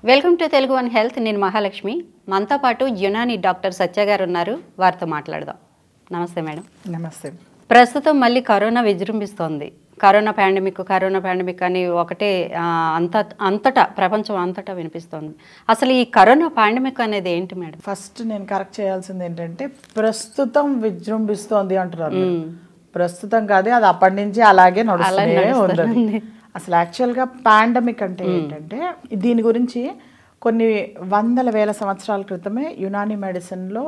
Welcome to Telugu one health. నేను మహాలక్ష్మి. మనతో పాటు యునాని డాక్టర్ సత్య గారు ఉన్నారు. వారితో మాట్లాడదాం. నమస్తే మేడం. నమస్తే. ప్రస్తుతం మళ్ళీ కరోనా విజృంభిస్తోంది. కరోనా పాండమిక్ అని ఒకటే అంతటా ప్రపంచం అంతటా వినిపిస్తోంది. అసలు ఈ కరోనా పాండమిక్ అనేది ఏంటి మేడం? ఫస్ట్ నేను కరెక్ట్ చేయాల్సింది ఏంటంటే ప్రస్తుతం విజృంభిస్తోంది అంటున్నారు. ప్రస్తుతం కాదు, అది అప్పటి నుంచి అలాగే నడుస్తూనే ఉంది. అసలు యాక్చువల్గా పాండమిక్ అంటే ఏంటంటే దీని గురించి కొన్ని వందల వేల సంవత్సరాల క్రితమే యునాని మెడిసిన్లో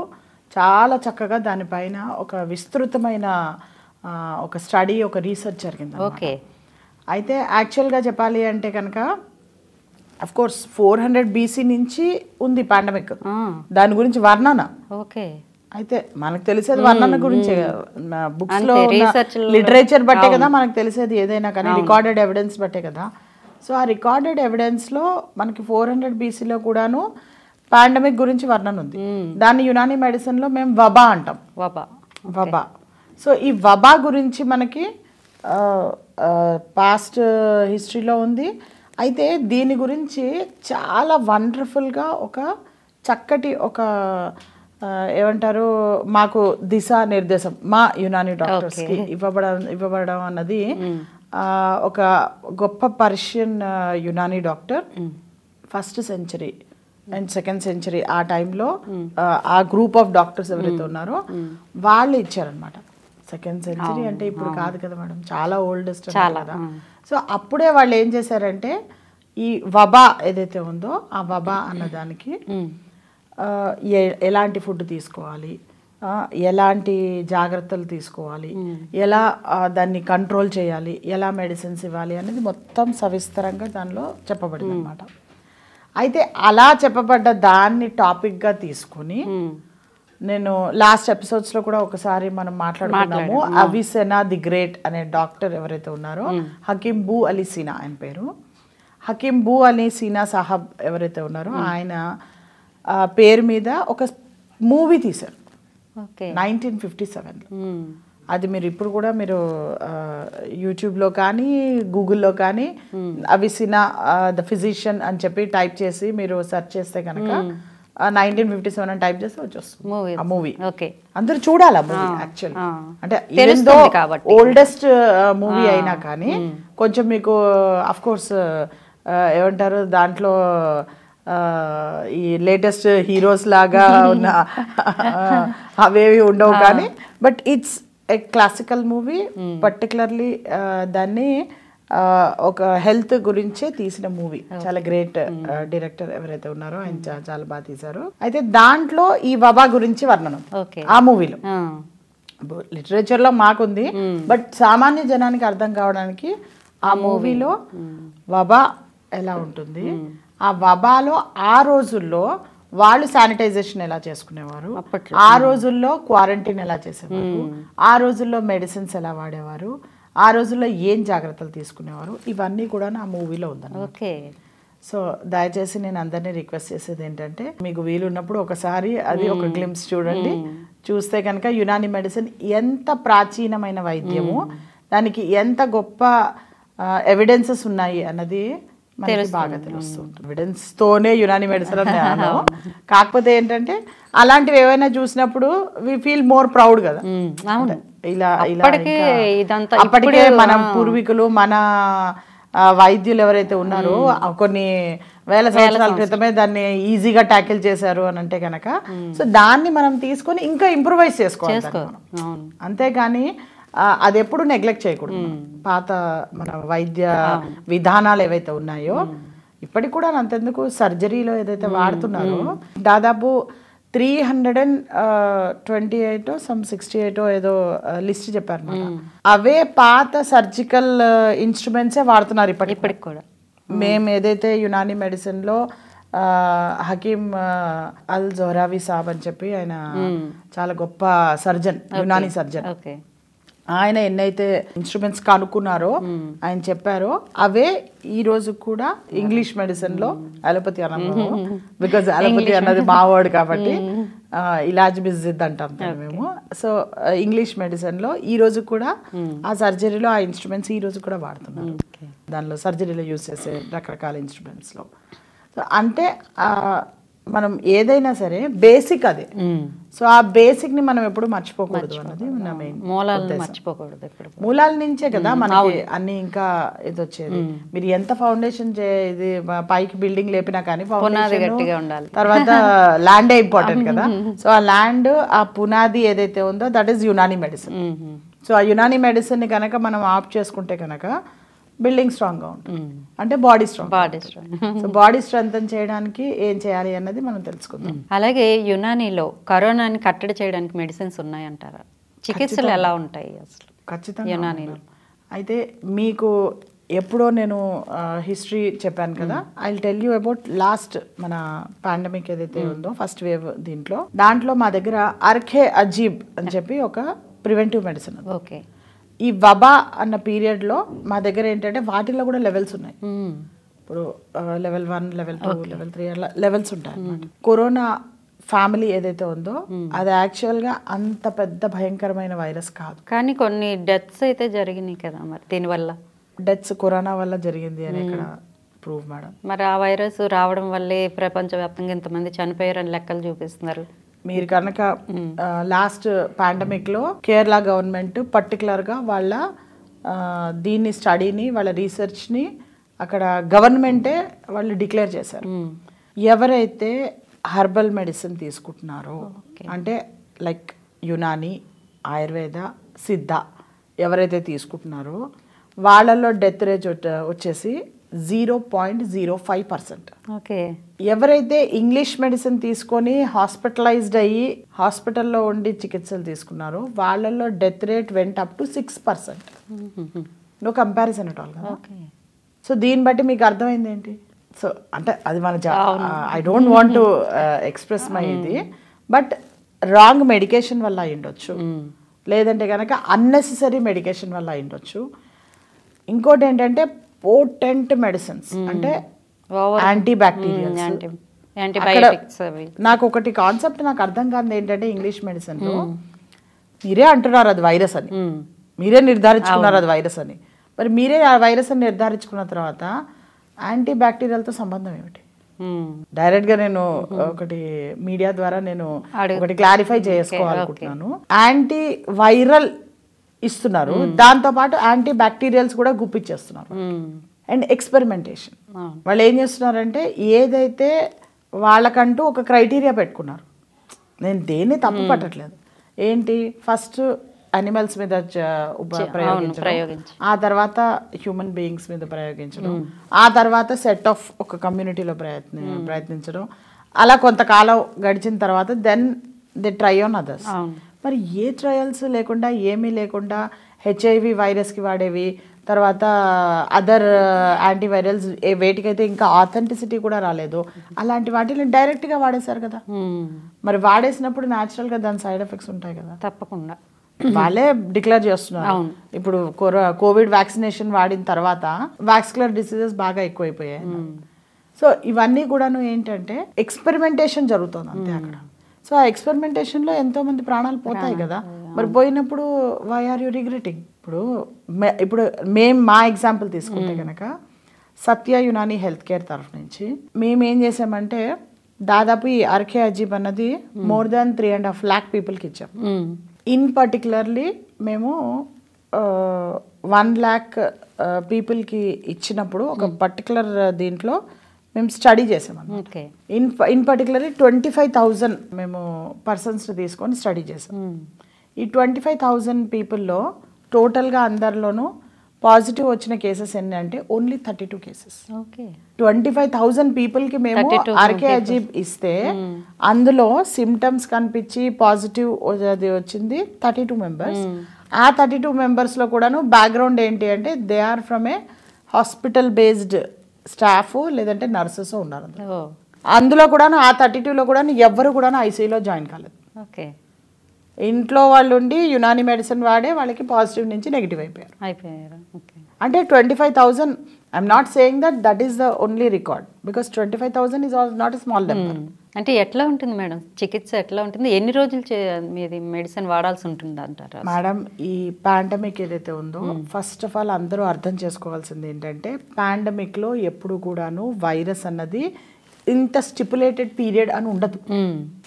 చాలా చక్కగా దానిపైన ఒక విస్తృతమైన ఒక స్టడీ, ఒక రీసెర్చ్ జరిగింది. ఓకే. అయితే యాక్చువల్గా చెప్పాలి అంటే కనుక అఫ్కోర్స్ 400 BC నుంచి ఉంది పాండమిక్. దాని గురించి వర్ణన. ఓకే. అయితే మనకు తెలిసేది వర్ణన గురించే, బుక్స్ లో లిటరేచర్ బట్టే కదా మనకు తెలిసేది ఏదైనా, కానీ రికార్డెడ్ ఎవిడెన్స్ బట్టే కదా. సో ఆ రికార్డెడ్ ఎవిడెన్స్ లో మనకి 400 BCలో కూడాను పాండమిక్ గురించి వర్ణన ఉంది. దాన్ని యునాని మెడిసిన్ లో మేము వబా అంటాం. వబా. సో ఈ వబా గురించి మనకి పాస్ట్ హిస్టరీలో ఉంది. అయితే దీని గురించి చాలా వండర్ఫుల్గా ఒక చక్కటి ఒక ఏమంటారు మాకు దిశా నిర్దేశం మా యునాని డాక్టర్స్కి ఇవ్వబడడం అన్నది ఒక గొప్ప Persian Unani doctor 1st century and 2nd century ఆ టైంలో ఆ గ్రూప్ ఆఫ్ డాక్టర్స్ ఎవరైతే ఉన్నారో వాళ్ళు ఇచ్చారనమాట. 2nd century అంటే ఇప్పుడు కాదు కదా మేడం, చాలా ఓల్డెస్ట్ కదా. సో అప్పుడే వాళ్ళు ఏం చేశారంటే ఈ వబా ఏదైతే ఉందో ఆ వబా అన్నదానికి ఎలాంటి ఫుడ్ తీసుకోవాలి, ఎలాంటి జాగ్రత్తలు తీసుకోవాలి, ఎలా దాన్ని కంట్రోల్ చేయాలి, ఎలా మెడిసిన్స్ ఇవ్వాలి అనేది మొత్తం సవిస్తరంగా దానిలో చెప్పబడింది అనమాట. అయితే అలా చెప్పబడ్డ దాన్ని టాపిక్గా తీసుకుని నేను లాస్ట్ ఎపిసోడ్స్లో కూడా ఒకసారి మనం మాట్లాడుకున్నాము. అవిసెనా ది గ్రేట్ అనే డాక్టర్ ఎవరైతే ఉన్నారో, హకీం బూ అలీ సీనా ఆయన పేరు. హకీం బూ అలీ సీనా సాహబ్ ఎవరైతే ఉన్నారో ఆయన పేరు మీద ఒక మూవీ తీశారు 1957లో. అది మీరు ఇప్పుడు కూడా మీరు యూట్యూబ్లో కానీ గూగుల్లో కానీ అవిసినా ద ఫిజిషియన్ అని చెప్పి టైప్ చేసి మీరు సెర్చ్ చేస్తే కనుక 1957 అని టైప్ చేస్తే వచ్చేస్తుంది ఆ మూవీ. అందరూ చూడాలి ఆ మూవీ. యాక్చువల్ అంటే ఓల్డెస్ట్ మూవీ అయినా కానీ కొంచెం మీకు అఫ్ కోర్స్ ఏమంటారు దాంట్లో ఈ లేటెస్ట్ హీరోస్ లాగా ఉన్న అవేవి ఉండవు కానీ, but it's a classical movie. Particularly దాన్ని ఒక హెల్త్ గురించే తీసిన మూవీ. చాలా గ్రేట్ డైరెక్టర్ ఎవరైతే ఉన్నారో ఆయన చాలా బాగా తీశారు. అయితే దాంట్లో ఈ వబా గురించి వర్ణనం ఆ మూవీలో. లిటరేచర్లో మాకుంది, బట్ సామాన్య జనానికి అర్థం కావడానికి ఆ మూవీలో వబా ఎలా ఉంటుంది, ఆ వబాలో ఆ రోజుల్లో వాళ్ళు శానిటైజేషన్ ఎలా చేసుకునేవారు, ఆ రోజుల్లో క్వారంటైన్ ఎలా చేసేవారు, ఆ రోజుల్లో మెడిసిన్స్ ఎలా వాడేవారు, ఆ రోజుల్లో ఏం జాగ్రత్తలు తీసుకునేవారు, ఇవన్నీ కూడా నా మూవీలో ఉందన్నమాట. సో దయచేసి నేను అందరినీ రిక్వెస్ట్ చేసేది ఏంటంటే మీకు వీలున్నప్పుడు ఒకసారి అది ఒక గ్లింప్స్ చూడండి. చూస్తే కనుక యునాని మెడిసిన్ ఎంత ప్రాచీనమైన వైద్యము, దానికి ఎంత గొప్ప ఎవిడెన్సెస్ ఉన్నాయి అన్నది మనకి బాగా తెలుస్తుంది. ఎవిడెన్స్ తోనే యునాని మెడిసిన్ అని నేను, కాకపోతే ఏంటంటే అలాంటివి ఏవైనా చూసినప్పుడు వి ఫీల్ మోర్ ప్రౌడ్ కదా. ఇలా అప్పటికే మన పూర్వీకులు మన వైద్యులు ఎవరైతే ఉన్నారో కొన్ని వేల సంవత్సరాల క్రితమే దాన్ని ఈజీగా ట్యాకిల్ చేశారు అని అంటే కనుక, సో దాన్ని మనం తీసుకొని ఇంకా ఇంప్రూవైజ్ చేసుకోవాలి. అంతేగాని అది ఎప్పుడు నెగ్లెక్ట్ చేయకూడదు. పాత మన వైద్య విధానాలు ఏవైతే ఉన్నాయో ఇప్పటికి కూడా అంతెందుకు సర్జరీలో ఏదైతే వాడుతున్నారో దాదాపు 328 68 ఏదో లిస్ట్ చెప్పారు. అవే పాత సర్జికల్ ఇన్స్ట్రుమెంట్సే వాడుతున్నారు ఇప్పటికి కూడా. మేము ఏదైతే యునాని మెడిసిన్లో హకీం అల్ జోహ్రావి సాబ్ అని చెప్పి ఆయన చాలా గొప్ప సర్జన్, యునాని సర్జన్. ఆయన ఎన్నైతే ఇన్స్ట్రుమెంట్స్ కనుక్కున్నారో ఆయన చెప్పారో అవే ఈ రోజు కూడా ఇంగ్లీష్ మెడిసిన్ లో అలోపతి అన్నాము, బికాజ్ అలోపతి అన్నది మా వర్డ్ కాబట్టి ఇలాజ్ బిజిద్ అంటాం మేము. సో ఇంగ్లీష్ మెడిసిన్ లో ఈ రోజు కూడా ఆ సర్జరీలో ఆ ఇన్స్ట్రుమెంట్స్ ఈ రోజు కూడా వాడుతున్నారు. దానిలో సర్జరీలో యూజ్ చేసే రకరకాల ఇన్స్ట్రుమెంట్స్ లో సో అంటే మనం ఏదైనా సరే బేసిక్ అదే. సో ఆ బేసిక్ ని మనం ఎప్పుడు మర్చిపోకూడదు అన్నది నా మెయిన్. మూలాలను మర్చిపోకూడదు ఎప్పుడు. మూలాల నుంచే కదా మనకి అన్ని ఇంకా ఇది వచ్చేది. మీరు ఎంత ఫౌండేషన్ ఇది పైకి బిల్డింగ్ లేపినా కానీ పునాది గట్టిగా ఉండాలి. తర్వాత ల్యాండే ఇంపార్టెంట్ కదా. సో ఆ ల్యాండ్, ఆ పునాది ఏదైతే ఉందో that is Unani medicine. So ఆ యునాని మెడిసిన్ ని కనుక మనం ఆప్ చేసుకుంటే కనుక బిల్డింగ్ స్ట్రాంగ్గా ఉంటుంది, అంటే body strong. So body strengthen చేయడానికి ఏం చేయాలి అన్నది మనం తెలుసుకుందాం. అలాగే యునానీలో కరోనాని కట్టడి చేయడానికి మెడిసిన్స్ ఉన్నాయంటారా? చికిత్సలు ఎలా ఉంటాయి అసలు ఖచ్చితంగా యునానీలో? అయితే మీకు ఎప్పుడో నేను హిస్టరీ చెప్పాను కదా, I will tell you about last మన పాండమిక్ ఏదైతే ఉందో ఫస్ట్ వేవ్, దాంట్లో మా దగ్గర అర్ఖే అజీబ్ అని చెప్పి ఒక ప్రివెంటివ్ మెడిసిన్. ఓకే. ఈ వబా అన్న పీరియడ్లో మా దగ్గర ఏంటంటే వాటిల్లో కూడా లెవెల్స్ ఉన్నాయి. ఇప్పుడు లెవెల్ 1, లెవెల్ 2, లెవెల్ 3 అలా లెవెల్స్ ఉంటాయి అన్నమాట. కరోనా ఫ్యామిలీ ఏదైతే ఉందో అది యాక్చువల్గా అంత పెద్ద భయంకరమైన వైరస్ కాదు, కానీ కొన్ని డెత్స్ అయితే జరిగినాయి కదా, మరి దీనివల్ల డెత్స్ కరోనా వల్ల జరిగింది అని ఇక్కడ ప్రూవ్ మేడం. మరి ఆ వైరస్ రావడం వల్లే ప్రపంచవ్యాప్తంగా ఇంతమంది చనిపోయారని లెక్కలు చూపిస్తున్నారు. మీరు కనుక లాస్ట్ పాండమిక్లో కేరళ గవర్నమెంట్ పర్టికులర్గా వాళ్ళ దీన్ని స్టడీని, వాళ్ళ రీసెర్చ్ని అక్కడ గవర్నమెంటే వాళ్ళు డిక్లేర్ చేశారు. ఎవరైతే హర్బల్ మెడిసిన్ తీసుకుంటున్నారో, అంటే లైక్ యునాని, ఆయుర్వేద, సిద్ధ ఎవరైతే తీసుకుంటున్నారో వాళ్ళల్లో డెత్ రేట్ వచ్చేసి 0.05%. ఓకే. ఎవరైతే ఇంగ్లీష్ మెడిసిన్ తీసుకొని హాస్పిటలైజ్డ్ అయ్యి హాస్పిటల్లో ఉండి చికిత్సలు తీసుకున్నారో వాళ్ళల్లో death rate went up to 6%. No comparison at all కదా. సో దీన్ని బట్టి మీకు అర్థమైంది ఏంటి? సో అంటే అది మన I don't want to express my ఇది, బట్ రాంగ్ మెడికేషన్ వల్ల అయ్యుండొచ్చు, లేదంటే కనుక అన్నెసెసరీ మెడికేషన్ వల్ల అయ్యుండొచ్చు. ఇంకోటి ఏంటంటే పోటెంట్ మెడిసిన్స్, అంటే యాంటీబ్యాక్టీరియల్స్. నాకు ఒకటి కాన్సెప్ట్ నాకు అర్థం కాదు ఏంటంటే ఇంగ్లీష్ మెడిసిన్లో మీరే అంటున్నారు అది వైరస్ అని, మీరే నిర్ధారించుకున్నారు అది వైరస్ అని. మరి మీరే ఆ వైరస్ అని నిర్ధారించుకున్న తర్వాత యాంటీ బ్యాక్టీరియల్తో సంబంధం ఏమిటి? డైరెక్ట్గా నేను ఒకటి మీడియా ద్వారా నేను ఒకటి క్లారిఫై చేసుకోవాలనుకుంటున్నాను. యాంటీ వైరల్ ఇస్తున్నారు, దాంతోపాటు యాంటీ బ్యాక్టీరియల్స్ కూడా గుప్పిచ్చేస్తున్నారు. అండ్ ఎక్స్పెరిమెంటేషన్, వాళ్ళు ఏం చేస్తున్నారంటే ఏదైతే వాళ్ళకంటూ ఒక క్రైటీరియా పెట్టుకున్నారు, నేను దేన్ని తప్పు పట్టట్లేదు, ఏంటి ఫస్ట్ అనిమల్స్ మీద ప్రయోగించడం, ఆ తర్వాత హ్యూమన్ బీయింగ్స్ మీద ప్రయోగించడం, ఆ తర్వాత సెట్ ఆఫ్ ఒక కమ్యూనిటీలో ప్రయత్నించడం, అలా కొంతకాలం గడిచిన తర్వాత then they try on others. మరి ఏ ట్రయల్స్ లేకుండా ఏమీ లేకుండా హెచ్ఐవి వైరస్కి వాడేవి, తర్వాత అదర్ యాంటీవైరల్స్ వేటికైతే ఇంకా ఆథెంటిసిటీ కూడా రాలేదు అలాంటి వాటిని డైరెక్ట్గా వాడేశారు కదా. మరి వాడేసినప్పుడు న్యాచురల్గా దాని సైడ్ ఎఫెక్ట్స్ ఉంటాయి కదా. తప్పకుండా వాళ్ళే డిక్లేర్ చేస్తున్నారు. ఇప్పుడు కోవిడ్ వ్యాక్సినేషన్ వాడిన తర్వాత వాస్కులర్ డిసీజెస్ బాగా ఎక్కువైపోయాయి. సో ఇవన్నీ కూడాను ఏంటంటే ఎక్స్పెరిమెంటేషన్ జరుగుతుంది అంతే అక్కడ. సో ఆ ఎక్స్పెరిమెంటేషన్లో ఎంతోమంది ప్రాణాలు పోతాయి కదా. మరి పోయినప్పుడు వై ఆర్ యూ రిగ్రెటింగ్? ఇప్పుడు మేము మా ఎగ్జాంపుల్ తీసుకుంటే కనుక సత్య యునాని హెల్త్ కేర్ తరఫు నుంచి మేము ఏం చేసామంటే దాదాపు ఈ అర్ఖే అజీబ్ అన్నది మోర్ దాన్ 3.5 lakh పీపుల్కి ఇచ్చాం. ఇన్ పర్టికులర్లీ మేము 1 lakh పీపుల్కి ఇచ్చినప్పుడు ఒక పర్టికులర్ దీంట్లో మేము స్టడీ చేసామన్నమాట. ఇన్ పర్టికులర్ 25,000 మేము పర్సన్స్ తీసుకొని స్టడీ చేసాం. ఈ 25,000 పీపుల్లో టోటల్గా అందరిలోనూ పాజిటివ్ వచ్చిన కేసెస్ ఎన్ని అంటే ఓన్లీ 32 కేసెస్. 25,000 పీపుల్కి మేము అర్ఖే అజీబ్ ఇస్తే అందులో సిమ్టమ్స్ కనిపించి పాజిటివ్ అది వచ్చింది 32 మెంబర్స్. ఆ 32 మెంబర్స్లో కూడాను బ్యాక్గ్రౌండ్ ఏంటి అంటే they are from a hospital based staff లేదంటే నర్సెస్ ఉన్నారు. అందులో కూడా ఆ 32లో కూడా ఎవ్వరు కూడా ఐసీయూలో జాయిన్ కాలేదు. ఇంట్లో వాళ్ళు ఉండి యునాని మెడిసిన్ వాడే వాళ్ళకి పాజిటివ్ నుంచి నెగిటివ్ అయిపోయారు. అంటే 25,000. I'm not saying that is the only record because 25,000 is not a small number. అంటే ఎట్లా ఉంటుంది మేడం చికిత్స ఎట్లా ఉంటుంది? ఎన్ని రోజులు మీది మెడిసిన్ వాడాల్సి ఉంటుంది అంటారా? మేడం ఈ పాండమిక్ ఏదైతే ఉందో ఫస్ట్ ఆఫ్ ఆల్ అందరూ అర్థం చేసుకోవాల్సింది ఏంటంటే పాండమిక్లో ఎప్పుడు కూడాను వైరస్ అన్నది ఇంత స్టిపులేటెడ్ పీరియడ్ అని ఉండదు.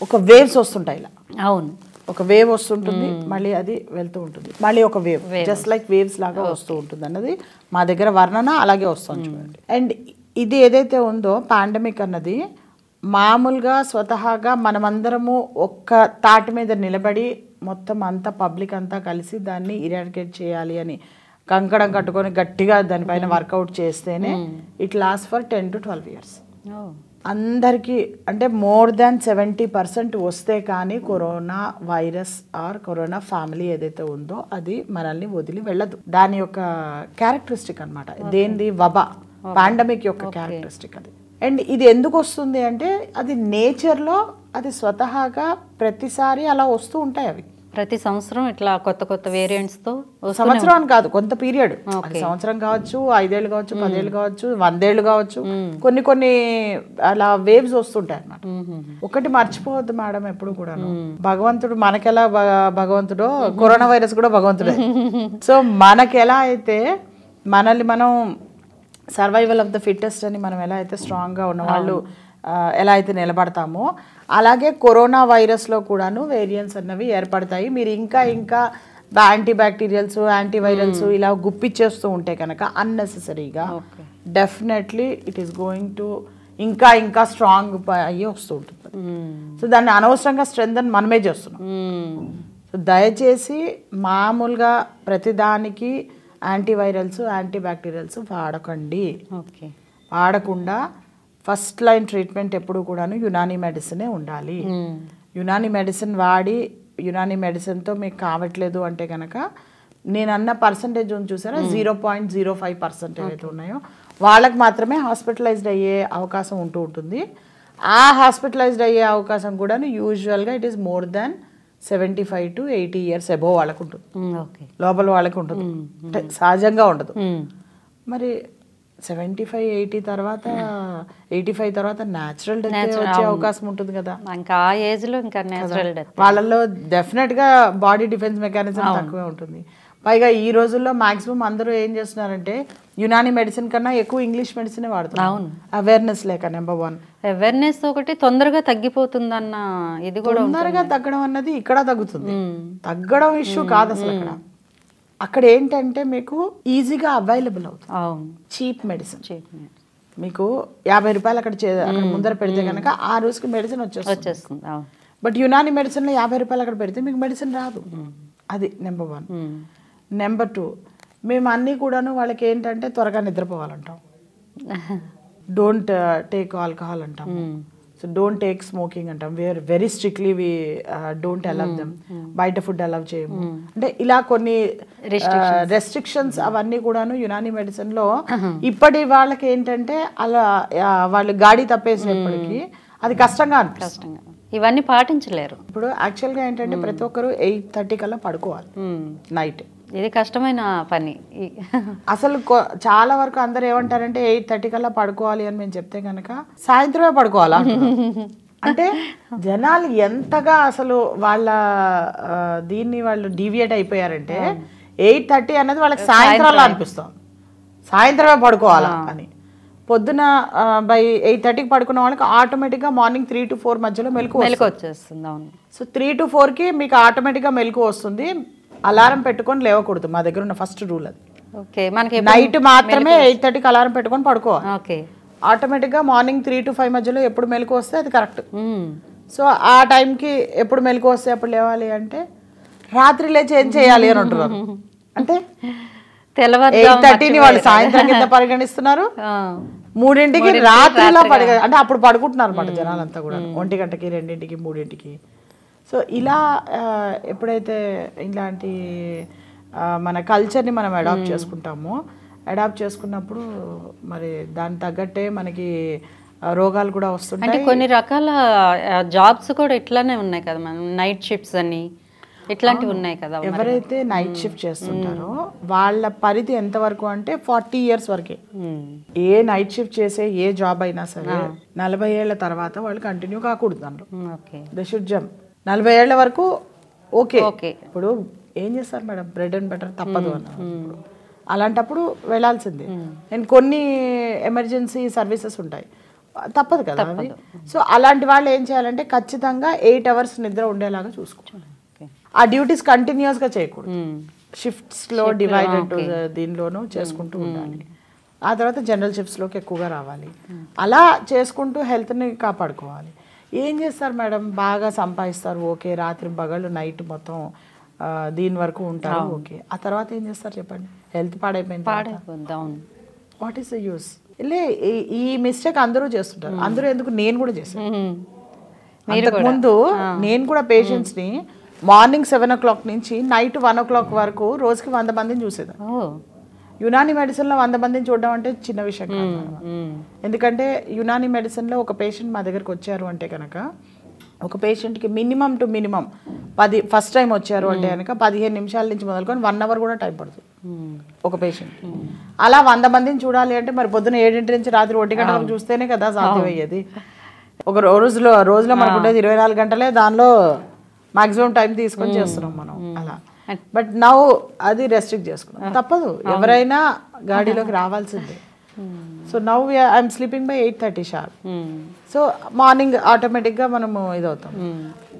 ఒక వేవ్స్ వస్తుంటాయి ఇలా. అవును, ఒక వేవ్ వస్తుంటుంది, మళ్ళీ అది వెళ్తూ ఉంటుంది, మళ్ళీ ఒక వేవ్, జస్ట్ లైక్ వేవ్స్ లాగా వస్తూ ఉంటుంది అన్నది మా దగ్గర వర్ణన అలాగే వస్తుంది చూడండి. అండ్ ఇది ఏదైతే ఉందో పాండమిక్ అన్నది మామూలుగా స్వతహాగా మనమందరము ఒక్క తాటి మీద నిలబడి మొత్తం అంతా పబ్లిక్ అంతా కలిసి దాన్ని ఇరాడికేట్ చేయాలి అని కంకణం కట్టుకొని గట్టిగా దానిపైన వర్కౌట్ చేస్తేనే it last for 10 to 12 years. అందరికీ అంటే మోర్ దాన్ 70% వస్తే కానీ corona virus are corona family ఏదైతే ఉందో అది మనల్ని వదిలి వెళ్ళదు. దాని యొక్క క్యారెక్టరిస్టిక్ అనమాట. దేనిది వబా పాండమిక్ యొక్క క్యారెక్టరిస్టిక్ అది. అండ్ ఇది ఎందుకు వస్తుంది అంటే అది నేచర్లో అది స్వతహాగా ప్రతిసారి అలా వస్తూ ఉంటాయి. అవి ప్రతి సంవత్సరం ఇట్లా కొత్త కొత్త వేరియంట్స్తో, సంవత్సరం అని కాదు, కొంత పీరియడ్, సంవత్సరం కావచ్చు, 5 ఏళ్ళు కావచ్చు, 10 ఏళ్ళు కావచ్చు, 100 ఏళ్ళు కావచ్చు, కొన్ని అలా వేవ్స్ వస్తుంటాయి అన్నమాట. ఒకటి మర్చిపోవద్దు మేడం ఎప్పుడు కూడా, భగవంతుడు మనకెలా భగవంతుడో కరోనా వైరస్ కూడా భగవంతుడే. సో మనకెలా అయితే మనల్ని మనం సర్వైవల్ ఆఫ్ ద ఫిట్టెస్ట్ అని మనం ఎలా అయితే స్ట్రాంగ్గా ఉన్నవాళ్ళు ఎలా అయితే నిలబడతామో అలాగే కరోనా వైరస్లో కూడాను వేరియంట్స్ అన్నవి ఏర్పడతాయి. మీరు ఇంకా యాంటీబ్యాక్టీరియల్స్ యాంటీవైరల్స్ ఇలా గుప్పిచ్చేస్తూ ఉంటే కనుక అన్నెసెసరీగా definitely it is going to ఇంకా స్ట్రాంగ్ అయ్యి వస్తూ ఉంటుంది. సో దాన్ని అనవసరంగా స్ట్రెంత్ అని మనమే చేస్తున్నాం. సో దయచేసి మామూలుగా ప్రతిదానికి యాంటీవైరల్స్ యాంటీబ్యాక్టీరియల్స్ వాడకండి. వాడకుండా ఫస్ట్ లైన్ ట్రీట్మెంట్ ఎప్పుడు కూడాను యునానీ మెడిసినే ఉండాలి. యునానీ మెడిసిన్ వాడి యునానీ మెడిసిన్తో మీకు కావట్లేదు అంటే కనుక నేను అన్న పర్సంటేజ్ చూసారా 0.05% ఏవైతే ఉన్నాయో వాళ్ళకి మాత్రమే హాస్పిటలైజ్డ్ అయ్యే అవకాశం ఉంటుంది. ఆ హాస్పిటలైజ్డ్ అయ్యే అవకాశం కూడా యూజువల్గా it is more than 75 to 80 years above వాళ్ళకు ఉంటుంది. లోపల వాళ్ళకి ఉంటుంది, సహజంగా ఉండదు. మరి 75-80 తర్వాత 85 తర్వాత న్యాచురల్ డెత్ వచ్చే అవకాశం ఉంటుంది కదా. ఇంకా ఆ ఏజ్ లో ఇంకా న్యాచురల్ డెత్ వాళ్ళలో డెఫినెట్ గా బాడీ డిఫెన్స్ మెకానిజం తక్కువే ఉంటుంది. పైగా ఈ రోజుల్లో మాక్సిమం అందరూ ఏం చేస్తున్నారంటే యునానీ మెడిసిన్ కన్నా ఎక్కువ ఇంగ్లీష్ మెడిసిన్ వాడుతున్నారు. అవేర్నెస్ లేక నెంబర్ 1 అవేర్నెస్ ఒకటి తొందరగా తగ్గిపోతుందన్న ఇది కూడా. తొందరగా తగ్గడం అన్నది ఇక్కడ తగ్గుతుంది, తగ్గడం ఇష్యూ కాదు అసలు. అక్కడ ఏంటంటే మీకు ఈజీగా అవైలబుల్ అవుతుంది చీప్ మెడిసిన్. మీకు 50 రూపాయలు అక్కడ ముందర పెడితే కనుక ఆ రోజుకి మెడిసిన్ వచ్చేస్తుంది. బట్ యునానీ మెడిసిన్లో 50 రూపాయలు అక్కడ పెడితే మీకు మెడిసిన్ రాదు. అది నెంబర్ 1. నెంబర్ 2, మేము అన్నీ కూడాను వాళ్ళకి ఏంటంటే త్వరగా నిద్రపోవాలంటాం. డోంట్ టేక్ ఆల్కహాల్ అంటాం. సో డోంట్ టేక్ స్మోకింగ్ అంటాం. We are very strictly we don't allow them. బయట ఫుడ్ అలౌ చేయము. అంటే ఇలా కొన్ని రెస్ట్రిక్షన్స్ అవన్నీ కూడాను యునానీ మెడిసిన్ లో ఇప్పటి వాళ్ళకి ఏంటంటే అలా వాళ్ళు గాడి తప్పేసినప్పటికీ అది కష్టంగా అనిపిస్తుంది. ఇవన్నీ పాటించలేరు. ఇప్పుడు యాక్చువల్గా ఏంటంటే ప్రతి ఒక్కరు 8:30 కల్లా పడుకోవాలి నైట్. ఇది కష్టమైన పని. అసలు చాలా వరకు అందరు ఏమంటారంటే 8:30 కల్లా పడుకోవాలి అని మేము చెప్తే కనుక సాయంత్రమే పడుకోవాలా అంటే జనాలు ఎంతగా అసలు వాళ్ళ దీన్ని వాళ్ళు డీవియేట్ అయిపోయారంటే 8:30 అనేది వాళ్ళకి సాయంత్రాలు అనిపిస్తుంది, సాయంత్రమే పడుకోవాలా అని. పొద్దున బై 8:30కి పడుకున్న వాళ్ళకి ఆటోమేటిక్గా మార్నింగ్ 3 to 4 మధ్యలో మెలకు వచ్చేస్తుంది. అవును. సో 3 to 4కి మీకు ఆటోమేటిక్గా మెలకు వస్తుంది. అలారం పెట్టుకొని లేవకూడదు. మా దగ్గర ఉన్న ఫస్ట్ రూల్ అది. మనకి నైట్ మాత్రమే 8:30కి అలారం పెట్టుకొని పడుకోవాలి. ఆటోమేటిక్గా మార్నింగ్ 3 to 5 మధ్యలో ఎప్పుడు మెలకు వస్తే అది కరెక్ట్. సో ఆ టైంకి ఎప్పుడు మెలకు వస్తే ఎప్పుడు లేవాలి అంటే రాత్రి లేచి ఏం చేయాలి అని అంటున్నారు. అంటే 8:30ని వాళ్ళు సాయంత్రం కింద పరిగణిస్తున్నారు, 3ంటికి రాత్రిలో అంటే అప్పుడు పడుకుంటున్నారు అనమాట జనాలంతా కూడా. 1 గంటకి 2ంటికి 3ంటికి. సో ఇలా ఎప్పుడైతే ఇలాంటి మన కల్చర్ని మనం అడాప్ట్ చేసుకుంటామో, అడాప్ట్ చేసుకున్నప్పుడు మరి దానికి తగ్గట్టే మనకి రోగాలు కూడా వస్తుంటాయి. అంటే కొన్ని రకాల జాబ్స్ కూడా ఇట్లానే ఉన్నాయి కదా, మనం నైట్ షిఫ్ట్స్ అని ఇట్లాంటివి ఉన్నాయి కదా. ఎవరైతే నైట్ షిఫ్ట్ చేస్తుంటారో వాళ్ళ పరిధి ఎంతవరకు అంటే 40 years వరకే. ఏ నైట్ షిఫ్ట్ చేసే ఏ జాబ్ అయినా సరే 40 ఏళ్ల తర్వాత వాళ్ళు కంటిన్యూ కాకూడదు దాంట్లో. They should jump. 40 ఏళ్ల వరకు ఓకే. ఇప్పుడు ఏం చేస్తారు మేడం, బ్రెడ్ అండ్ బటర్ తప్పదు అన్నారు. అలాంటప్పుడు వెళ్ళాల్సిందే. అండ్ కొన్ని ఎమర్జెన్సీ సర్వీసెస్ ఉంటాయి, తప్పదు కదా అవి. సో అలాంటి వాళ్ళు ఏం చేయాలంటే ఖచ్చితంగా 8 అవర్స్ నిద్ర ఉండేలాగా చూసుకోవాలి. ఆ డ్యూటీస్ కంటిన్యూస్గా చేయకూడదు, షిఫ్ట్స్లో డివైడెడ్ దీనిలోనూ చేసుకుంటూ ఉండాలి. ఆ తర్వాత జనరల్ షిఫ్ట్స్లోకి ఎక్కువగా రావాలి. అలా చేసుకుంటూ హెల్త్ని కాపాడుకోవాలి. ఏం చేస్తారు మేడం, బాగా సంపాదిస్తారు, ఓకే, రాత్రి పగళ్ళు నైట్ మొత్తం దీని వరకు ఉంటారు, ఓకే, ఆ తర్వాత ఏం చేస్తారు చెప్పండి, హెల్త్ పాడైపోయింది, వాట్ ఈస్ ద యూస్? ఈ మిస్టేక్ అందరూ చేస్తుంటారు. అందరూ ఎందుకు, నేను కూడా చేశాను. అంతకుముందు నేను కూడా పేషెంట్స్ని మార్నింగ్ 7 o'clock నుంచి నైట్ 1 o'clock వరకు రోజుకి 100 మందిని చూసేదాన్ని. యునాని మెడిసిన్లో 100 మందిని చూడడం అంటే చిన్న విషయం కాదు. ఎందుకంటే యునాని మెడిసిన్లో ఒక పేషెంట్ మా దగ్గరకు వచ్చారు అంటే కనుక ఒక పేషెంట్కి minimum to minimum first time వచ్చారు అంటే కనుక 15 నిమిషాల నుంచి మొదలుకొని 1 hour కూడా టైం పడుతుంది ఒక పేషెంట్. అలా 100 మందిని చూడాలి అంటే మరి పొద్దున 7 నుంచి రాత్రి 1 గంటలకు చూస్తేనే కదా సాధ్యమయ్యేది. ఒక రోజులో మనకు ఉండేది 24 గంటలే, దానిలో మాక్సిమం టైం తీసుకొని చేస్తున్నాం మనం అలా. బట్ నౌ అది రెస్ట్రిక్ట్ చేసుకున్నాం, తప్పదు, ఎవరైనా గాడిలోకి రావాల్సిందే. So now I'm sleeping by 8:30 sharp. So morning ఆటోమేటిక్గా మనము ఇదవుతాం.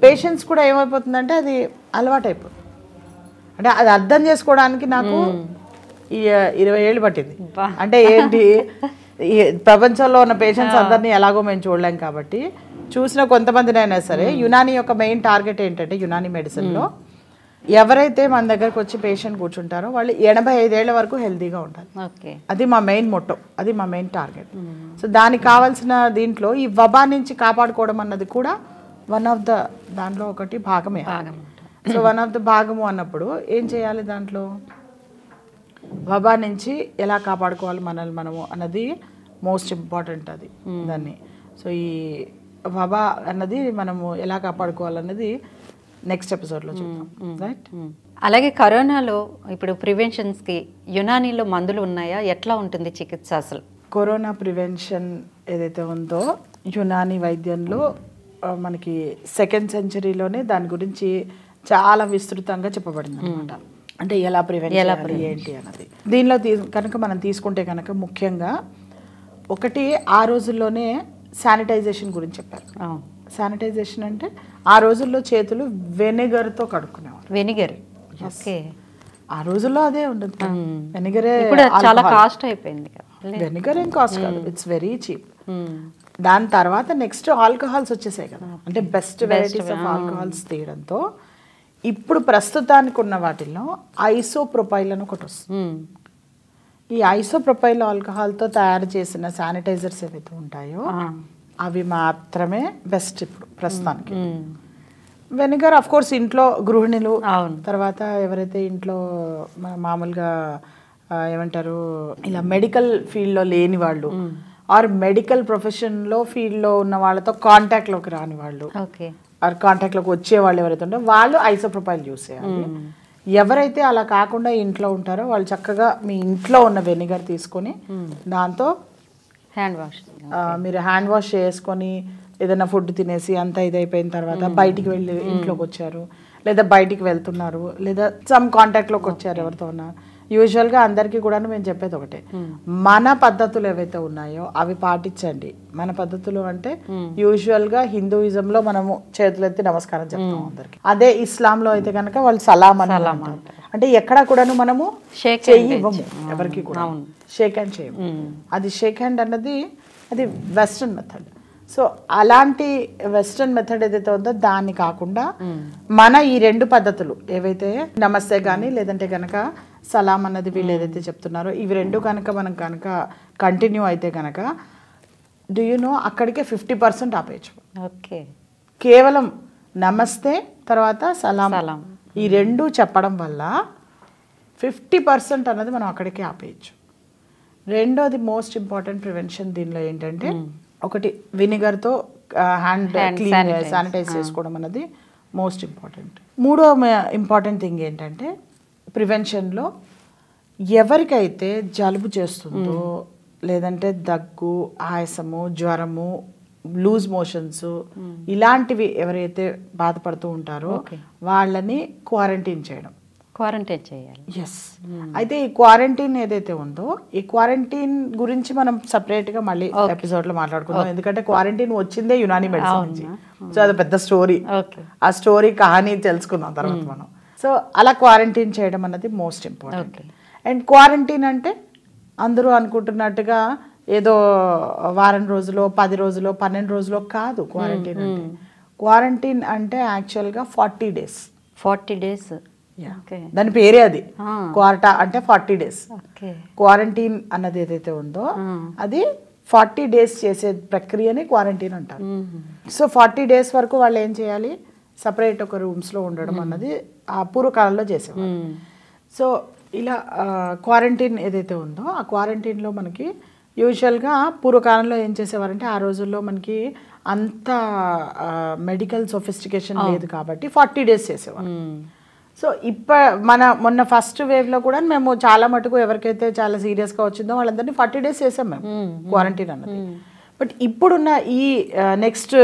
పేషెంట్స్ కూడా ఏమైపోతుందంటే అది అలవాటు అయిపోతుంది. అంటే అది అర్థం చేసుకోవడానికి నాకు 20 ఏళ్ళు పట్టింది. అంటే ఏంటి, ప్రపంచంలో ఉన్న పేషెంట్స్ అందరినీ ఎలాగో మేము చూడలేం కాబట్టి చూసిన కొంతమందినైనా సరే యునాని యొక్క మెయిన్ టార్గెట్ ఏంటంటే యునాని మెడిసిన్లో ఎవరైతే మన దగ్గరకు వచ్చి పేషెంట్ కూర్చుంటారో వాళ్ళు 85 ఏళ్ల వరకు హెల్తీగా ఉండాలి. అది మా మెయిన్ మొట్టో, అది మా మెయిన్ టార్గెట్. సో దానికి కావాల్సిన దీంట్లో ఈ వబా నుంచి కాపాడుకోవడం అన్నది కూడా వన్ ఆఫ్ ద దాంట్లో ఒకటి భాగమే. సో వన్ ఆఫ్ ద భాగము అన్నప్పుడు ఏం చేయాలి, దాంట్లో వబా నుంచి ఎలా కాపాడుకోవాలి మనల్ని మనము అన్నది మోస్ట్ ఇంపార్టెంట్ అది దాన్ని. సో ఈ వబా అన్నది మనము ఎలా కాపాడుకోవాలన్నది నెక్స్ట్ ఎపిసోడ్లో చూద్దాం, రైట్? అలాగే కరోనాలో ఇప్పుడు ప్రివెన్షన్స్కి యునానీలో మందులు ఉన్నాయా, ఎట్లా ఉంటుంది చికిత్స అసలు? కరోనా ప్రివెన్షన్ ఏదైతే ఉందో యునాని వైద్యంలో మనకి 2nd centuryలోనే దాని గురించి చాలా విస్తృతంగా చెప్పబడింది అనమాట. అంటే ఎలా ప్రివెంట్ చేయాలి ఏంటి అన్నది. దీనిలో కనుక మనం తీసుకుంటే కనుక ముఖ్యంగా ఒకటి ఆ రోజుల్లోనే శానిటైజేషన్ గురించి చెప్పారు. శానిటైజేషన్ అంటే ఆ రోజుల్లో చేతులు వెనిగర్తో కడుక్కునేవారు. వెనిగర్, ఓకే, ఆ రోజుల్లో అదే ఉంటుంది. వెనిగరే చాలా కాస్ట్ అయిపోయింది. వెనిగర్ ఏం కాస్ట్ కాదు, ఇట్స్ వెరీ చీప్. దాని తర్వాత నెక్స్ట్ ఆల్కహాల్స్ వచ్చేసాయి కదా, అంటే బెస్ట్ వెరైటీస్ ఆఫ్ ఆల్కహాల్స్ తీయడంతో ఇప్పుడు ప్రస్తుతానికి ఉన్న వాటిల్లో ఐసోప్రొపైల్ అని ఒకటి వస్తుంది. ఈ ఐసోప్రొపైల్ ఆల్కహాల్తో తయారు చేసిన శానిటైజర్స్ ఏవైతే ఉంటాయో అవి మాత్రమే బెస్ట్ ఇప్పుడు ప్రస్తుతానికి. వెనిగర్ ఆఫ్ కోర్స్ ఇంట్లో గృహిణులు, తర్వాత ఎవరైతే ఇంట్లో మామూలుగా ఏమంటారు ఇలా మెడికల్ ఫీల్డ్లో లేని వాళ్ళు ఆర్ మెడికల్ ప్రొఫెషన్లో ఫీల్డ్లో ఉన్న వాళ్ళతో కాంటాక్ట్లోకి రాని వాళ్ళు ఆర్ కాంటాక్ట్లోకి వచ్చే వాళ్ళు ఎవరైతే ఉంటారో వాళ్ళు ఐసోప్రొపైల్ యూస్ చేయాలి. ఎవరైతే అలా కాకుండా ఇంట్లో ఉంటారో వాళ్ళు చక్కగా మీ ఇంట్లో ఉన్న వెనిగర్ తీసుకొని దాంతో మీరు హ్యాండ్ వాష్ చేసుకొని ఏదైనా ఫుడ్ తినేసి అంతా ఇదైపోయిన తర్వాత బయటికి వెళ్ళి ఇంట్లోకి వచ్చారు లేదా బయటికి వెళ్తున్నారు లేదా సమ్ కాంటాక్ట్లోకి వచ్చారు ఎవరితో ఉన్నా, యూజువల్గా అందరికీ కూడా మేము చెప్పేది ఒకటే, మన పద్ధతులు ఏవైతే ఉన్నాయో అవి పాటించండి. మన పద్ధతులు అంటే యూజువల్గా హిందూయిజంలో మనము చేతులెత్తి నమస్కారం చెప్తాం అందరికి. అదే ఇస్లాంలో అయితే కనుక వాళ్ళు సలాం అని అంటే ఎక్కడ కూడాను మనము చెయ్యి ఇవ్వము ఎవరికి కూడా, షేక్ హ్యాండ్ చేయము. అది షేక్ హ్యాండ్ అన్నది అది వెస్ట్రన్ మెథడ్. సో అలాంటి వెస్ట్రన్ మెథడ్ ఏదైతే ఉందో దాన్ని కాకుండా మన ఈ 2 పద్ధతులు ఏవైతే నమస్తే కానీ లేదంటే కనుక సలాం అన్నది వీళ్ళు ఏదైతే చెప్తున్నారో ఇవి 2 కనుక మనం కనుక కంటిన్యూ అయితే కనుక డూ యూ నో అక్కడికే 50% ఆపేయచ్చు. ఓకే, కేవలం నమస్తే తర్వాత సలాం ఈ 2 చెప్పడం వల్ల 50% అన్నది మనం అక్కడికే ఆపేయచ్చు. రెండోది మోస్ట్ ఇంపార్టెంట్ ప్రివెన్షన్ దీనిలో ఏంటంటే ఒకటి వినిగర్తో హ్యాండ్ క్లీన్ శానిటైజ్ చేసుకోవడం అన్నది మోస్ట్ ఇంపార్టెంట్. మూడో ఇంపార్టెంట్ థింగ్ ఏంటంటే ప్రివెన్షన్లో ఎవరికైతే జలుబు చేస్తుందో లేదంటే దగ్గు, ఆయాసము, జ్వరము, లూజ్ మోషన్స్ ఇలాంటివి ఎవరైతే బాధపడుతూ ఉంటారో వాళ్ళని క్వారంటైన్ చేయడం. క్వారంటైన్ చేయాలి. ఎస్. అయితే ఈ క్వారంటైన్ ఏదైతే ఉందో ఈ క్వారంటైన్ గురించి మనం సపరేట్గా మళ్ళీ ఎపిసోడ్లో మాట్లాడుకుందాం. ఎందుకంటే క్వారంటైన్ వచ్చిందే యునాని మెడిసిన్ నుంచి. సో అది పెద్ద స్టోరీ. ఆ స్టోరీ కహానీ తెలుసుకుందాం తర్వాత మనం. సో అలా క్వారంటైన్ చేయడం అన్నది మోస్ట్ ఇంపార్టెంట్. అండ్ క్వారంటైన్ అంటే అందరూ అనుకుంటున్నట్టుగా ఏదో వారం రోజులో 10 రోజులో 12 రోజులో కాదు క్వారంటైన్ అంటే. క్వారంటైన్ అంటే యాక్చువల్గా 40 days. 40 days. దాని పేరే అది. క్వార్టా అంటే 40 days. క్వారంటైన్ అన్నది ఏదైతే ఉందో అది 40 days చేసే ప్రక్రియని క్వారంటైన్ అంటారు. సో 40 days వరకు వాళ్ళు ఏం చేయాలి, సపరేట్ ఒక రూమ్స్లో ఉండడం అన్నది ఆ పూర్వకాలంలో చేసేవారు. సో ఇలా క్వారంటైన్ ఏదైతే ఉందో ఆ క్వారంటైన్లో మనకి యూజువల్గా పూర్వకాలంలో ఏం చేసేవారంటే ఆ రోజుల్లో మనకి అంత మెడికల్ సొఫిస్టికేషన్ లేదు కాబట్టి 40 days చేసేవారు. సో మొన్న ఫస్ట్ వేవ్లో కూడా మేము చాలా మటుకు ఎవరికైతే చాలా సీరియస్గా వచ్చిందో వాళ్ళందరినీ 40 days చేసాం మేము క్వారంటైన్ అన్నది. బట్ ఇప్పుడున్న ఈ నెక్స్ట్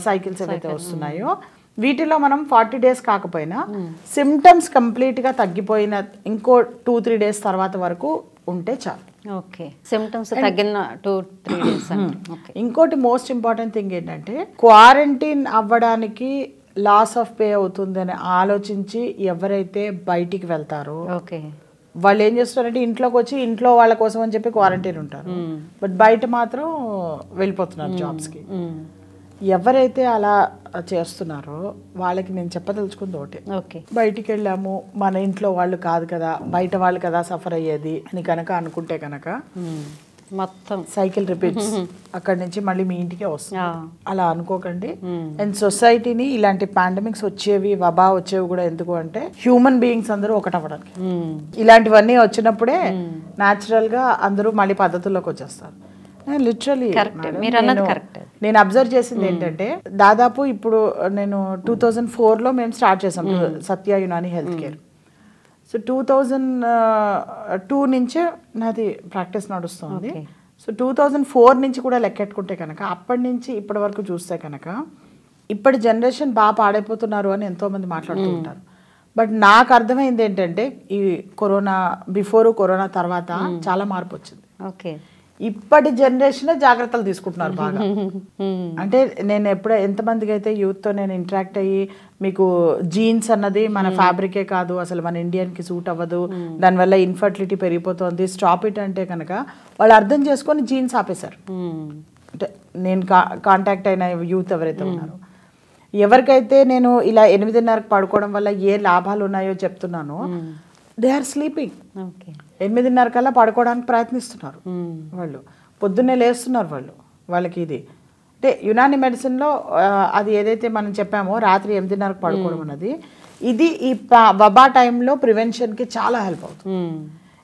సైకిల్స్ ఏవైతే వస్తున్నాయో వీటిలో మనం 40 days కాకపోయినా సిమ్టమ్స్ కంప్లీట్గా తగ్గిపోయిన ఇంకో 2-3 days తర్వాత వరకు ఉంటే చాలు. ఓకే, సిమ్టమ్స్ తగ్గిన 2-3 days. ఇంకోటి మోస్ట్ ఇంపార్టెంట్ థింగ్ ఏంటంటే క్వారంటైన్ అవ్వడానికి లాస్ ఆఫ్ పే అవుతుందని ఆలోచించి ఎవరైతే బయటికి వెళ్తారో వాళ్ళు ఏం చేస్తారంటే ఇంట్లోకి వచ్చి ఇంట్లో వాళ్ళ కోసం అని చెప్పి క్వారంటైన్ ఉంటారు. బట్ బయట మాత్రం వెళ్ళిపోతున్నారు జాబ్స్కి. ఎవరైతే అలా చేస్తున్నారో వాళ్ళకి నేను చెప్పదలుచుకుంది ఒకటే, బయటికి వెళ్ళాము మన ఇంట్లో వాళ్ళు కాదు కదా బయట వాళ్ళు కదా సఫర్ అయ్యేది అని కనుక అనుకుంటే కనుక మొత్తం సైకిల్ రిపీట్స్ అక్కడి నుంచి మళ్ళీ మీ ఇంటికే వస్తుంది. అలా అనుకోకండి. అండ్ సొసైటీని ఇలాంటి పాండమిక్స్ వచ్చేవి వబా వచ్చేవి కూడా ఎందుకు అంటే హ్యూమన్ బీయింగ్స్ అందరూ ఒకటవ్వడానికి. ఇలాంటివన్నీ వచ్చినప్పుడే న్యాచురల్ గా అందరూ మళ్ళీ పద్ధతుల్లోకి వచ్చేస్తారు. లిటరలీ నేను అబ్జర్వ్ చేసింది ఏంటంటే దాదాపు ఇప్పుడు నేను 2004లో మేము స్టార్ట్ చేసాం సత్య యునాని హెల్త్ కేర్. సో 2002 నుంచే నాది ప్రాక్టీస్ నడుస్తుంది. సో 2004 నుంచి కూడా లెక్కెట్టుకుంటే కనుక అప్పటి నుంచి ఇప్పటి వరకు చూస్తే కనుక ఇప్పటి జనరేషన్ బాగా పాడైపోతున్నారు అని ఎంతోమంది మాట్లాడుతూ ఉంటారు. బట్ నాకు అర్థమైంది ఏంటంటే ఈ కరోనా బిఫోర్ కరోనా తర్వాత చాలా మార్పు వచ్చింది. ఇప్పటి జనరేషన్ జాగ్రత్తలు తీసుకుంటున్నారు బాగా. అంటే నేను ఎంతమందికి అయితే యూత్తో నేను ఇంటరాక్ట్ అయ్యి మీకు జీన్స్ అన్నది మన ఫ్యాబ్రికే కాదు అసలు మన ఇండియన్కి సూట్ అవ్వదు, దానివల్ల ఇన్ఫర్టిలిటీ పెరిగిపోతుంది, స్టాప్ ఇట్ అంటే కనుక వాళ్ళు అర్థం చేసుకొని జీన్స్ ఆపేశారు. అంటే నేను కాంటాక్ట్ అయిన యూత్ ఎవరైతే ఉన్నారో ఎవరికైతే నేను ఇలా 8:30కి పడుకోవడం వల్ల ఏ లాభాలు ఉన్నాయో చెప్తున్నానో దే ఆర్ స్లీపింగ్. 8:30 కల్లా పడుకోవడానికి ప్రయత్నిస్తున్నారు వాళ్ళు, పొద్దున్నే లేస్తున్నారు వాళ్ళకి. ఇది అంటే యునాని మెడిసిన్లో అది ఏదైతే మనం చెప్పామో రాత్రి 8:30కి పడుకోవడం అన్నది ఇది ఈ వబా టైంలో ప్రివెన్షన్కి చాలా హెల్ప్ అవుతుంది.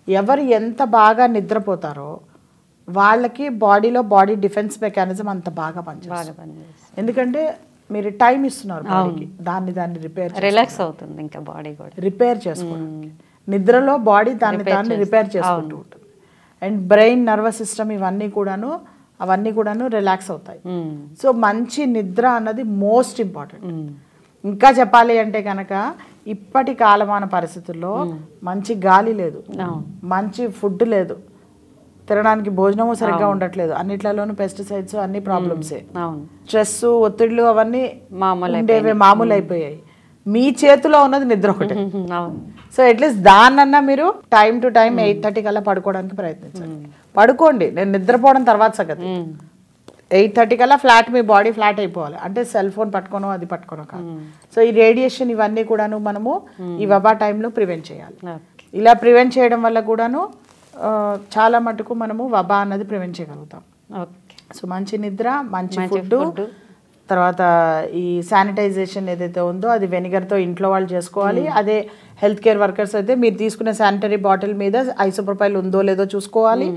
ఎవరు ఎంత బాగా నిద్రపోతారో వాళ్ళకి బాడీ డిఫెన్స్ మెకానిజం అంత బాగా పనిచేస్తుంది. ఎందుకంటే మీరు టైం ఇస్తున్నారు బాడీకి, దాన్ని రిలాక్స్ అవుతుంది, ఇంకా బాడీ కూడా రిపేర్ చేసుకోవడానికి. నిద్రలో బాడీ దాన్ని రిపేర్ చేసుకుంటూ ఉంటుంది. అండ్ బ్రెయిన్ నర్వస్ సిస్టమ్ అవన్నీ కూడాను రిలాక్స్ అవుతాయి. సో మంచి నిద్ర అన్నది మోస్ట్ ఇంపార్టెంట్. ఇంకా చెప్పాలి అంటే కనుక ఇప్పటి కాలమాన పరిస్థితుల్లో మంచి గాలి లేదు, మంచి ఫుడ్ లేదు, తినడానికి భోజనము సరిగ్గా ఉండట్లేదు, అన్నిట్లలోనూ పెస్టిసైడ్స్ అన్ని ప్రాబ్లమ్సే, స్ట్రెస్ ఒత్తిళ్లు అవన్నీ మామూలు అయిపోయాయి. మీ చేతిలో ఉన్నది నిద్ర ఒకటే. సో అట్లీస్ట్ దాన్నన్నా మీరు టైం టు టైం 8:30 కల్లా పడుకోవడానికి ప్రయత్నించండి. పడుకోండి, నేను నిద్రపోవడం తర్వాత సంగతి. 8:30 కల్లా మీ బాడీ ఫ్లాట్ అయిపోవాలి. అంటే సెల్ ఫోన్ పట్టుకోనో అది పట్టుకోనో కాదు. సో ఈ రేడియేషన్ ఇవన్నీ కూడాను మనము ఈ వబా టైంలో ప్రివెంట్ చేయాలి. ఇలా ప్రివెంట్ చేయడం వల్ల కూడాను చాలా మటుకు మనము వబా అన్నది ప్రివెంట్ చేయగలుగుతాం. సో మంచి నిద్ర, మంచి ఫుడ్, తర్వాత ఈ శానిటైజేషన్ ఏదైతే ఉందో అది వెనిగర్తో ఇంట్లో వాళ్ళు చేసుకోవాలి. అదే హెల్త్ కేర్ వర్కర్స్ అయితే మీరు తీసుకునే శానిటరీ బాటిల్ మీద ఐసోప్రొపైల్ ఉందో లేదో చూసుకోవాలి.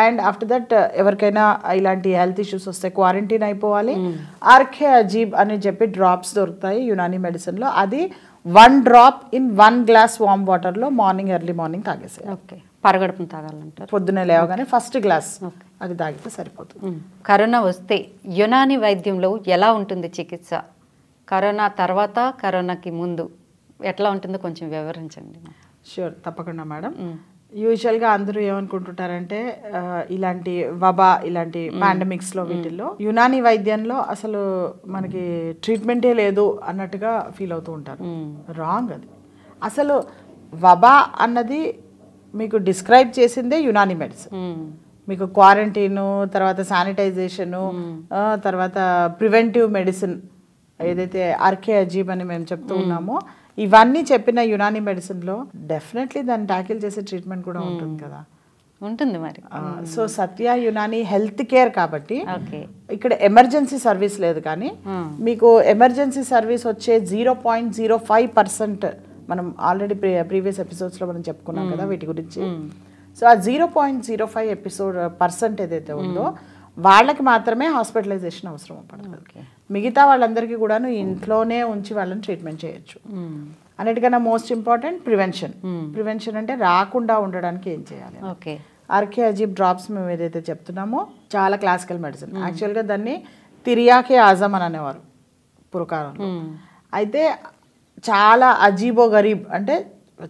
అండ్ ఆఫ్టర్ దట్ ఎవరికైనా ఇలాంటి హెల్త్ ఇష్యూస్ వస్తే క్వారంటైన్ అయిపోవాలి. ఆర్కే అజీబ్ అని చెప్పి డ్రాప్స్ దొరుకుతాయి యునాని మెడిసిన్లో. అది 1 drop in 1 glass వామ్ వాటర్లో ఎర్లీ మార్నింగ్ తాగేసేయాలి. పరగడుపున తాగాలంటారు. పొద్దున్నే లేవగానే ఫస్ట్ గ్లాస్ అది తాగితే సరిపోతుంది. కరోనా వస్తే యునాని వైద్యంలో ఎలా ఉంటుంది చికిత్స? కరోనా తర్వాత, కరోనాకి ముందు ఎట్లా ఉంటుందో కొంచెం వివరించండి. షూర్, తప్పకుండా మేడం. యూజువల్గా అందరూ ఏమనుకుంటుంటారంటే ఇలాంటి వబా ఇలాంటి పాండమిక్స్లో వీటిల్లో యునానీ వైద్యంలో అసలు మనకి ట్రీట్మెంటే లేదు అన్నట్టుగా ఫీల్ అవుతూ ఉంటారు. రాంగ్. అది అసలు వబా అన్నది మీకు డిస్క్రైబ్ చేసిందే యునానీ మెడిసిన్. మీకు క్వారంటైను, తర్వాత శానిటైజేషను, తర్వాత ప్రివెంటివ్ మెడిసిన్ ఏదైతే ఆర్కే అజీబ్ అని మేము చెప్తూ ఉన్నామో, ఇవన్నీ చెప్పిన యునానీ మెడిసిన్లో డెఫినెట్లీ దాన్ని ట్యాకిల్ చేసే ట్రీట్మెంట్ కూడా ఉంటుంది కదా. ఉంటుంది మరి. సో సత్య యునానీ హెల్త్ కేర్ కాబట్టి ఇక్కడ ఎమర్జెన్సీ సర్వీస్ లేదు, కానీ మీకు ఎమర్జెన్సీ సర్వీస్ వచ్చే 0.05% మనం ఆల్రెడీ ప్రీవియస్ ఎపిసోడ్స్లో మనం చెప్పుకున్నాం కదా వీటి గురించి. సో ఆ 0.05% ఏదైతే ఉందో వాళ్ళకి మాత్రమే హాస్పిటలైజేషన్ అవసరం పడుతుంది. మిగతా వాళ్ళందరికీ కూడాను ఇంట్లోనే ఉంచి వాళ్ళని ట్రీట్మెంట్ చేయొచ్చు. అన్నిటికన్నా మోస్ట్ ఇంపార్టెంట్ ప్రివెన్షన్. ప్రివెన్షన్ అంటే రాకుండా ఉండడానికి ఏం చేయాలి. ఆర్కే అజీబ్ డ్రాప్స్ మేము ఏదైతే చెప్తున్నామో చాలా క్లాసికల్ మెడిసిన్. యాక్చువల్గా దాన్ని తిరియాకే ఆజం అని అనేవారు పురకాలంలో. అయితే చాలా అజీబో గరీబ్ అంటే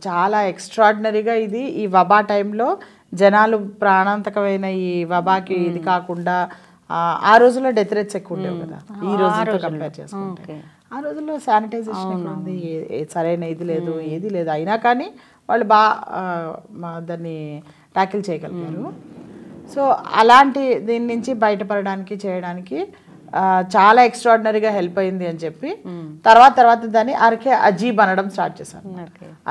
చాలా ఎక్స్ట్రాడినరీగా ఇది ఈ వబా టైంలో జనాలు ప్రాణాంతకమైన ఈ వబాకి ఇది కాకుండా ఆ రోజుల్లో డెత్ రేట్స్ ఎక్కువ ఉండేవి కదా ఈ రోజుతో కంపేర్ చేసుకుంటే. ఆ రోజుల్లో శానిటైజేషన్ ఎక్కడ ఉంది, సరైన ఇది లేదు, ఏది లేదు. అయినా కానీ వాళ్ళు దాన్ని ట్యాకిల్ చేయగలిగారు. సో అలాంటి దీని నుంచి బయటపడడానికి చేయడానికి చాలా ఎక్స్ట్రాడినరీగా హెల్ప్ అయింది అని చెప్పి తర్వాత దాన్ని ఆర్కే అజీబ్ అనడం స్టార్ట్ చేశాను.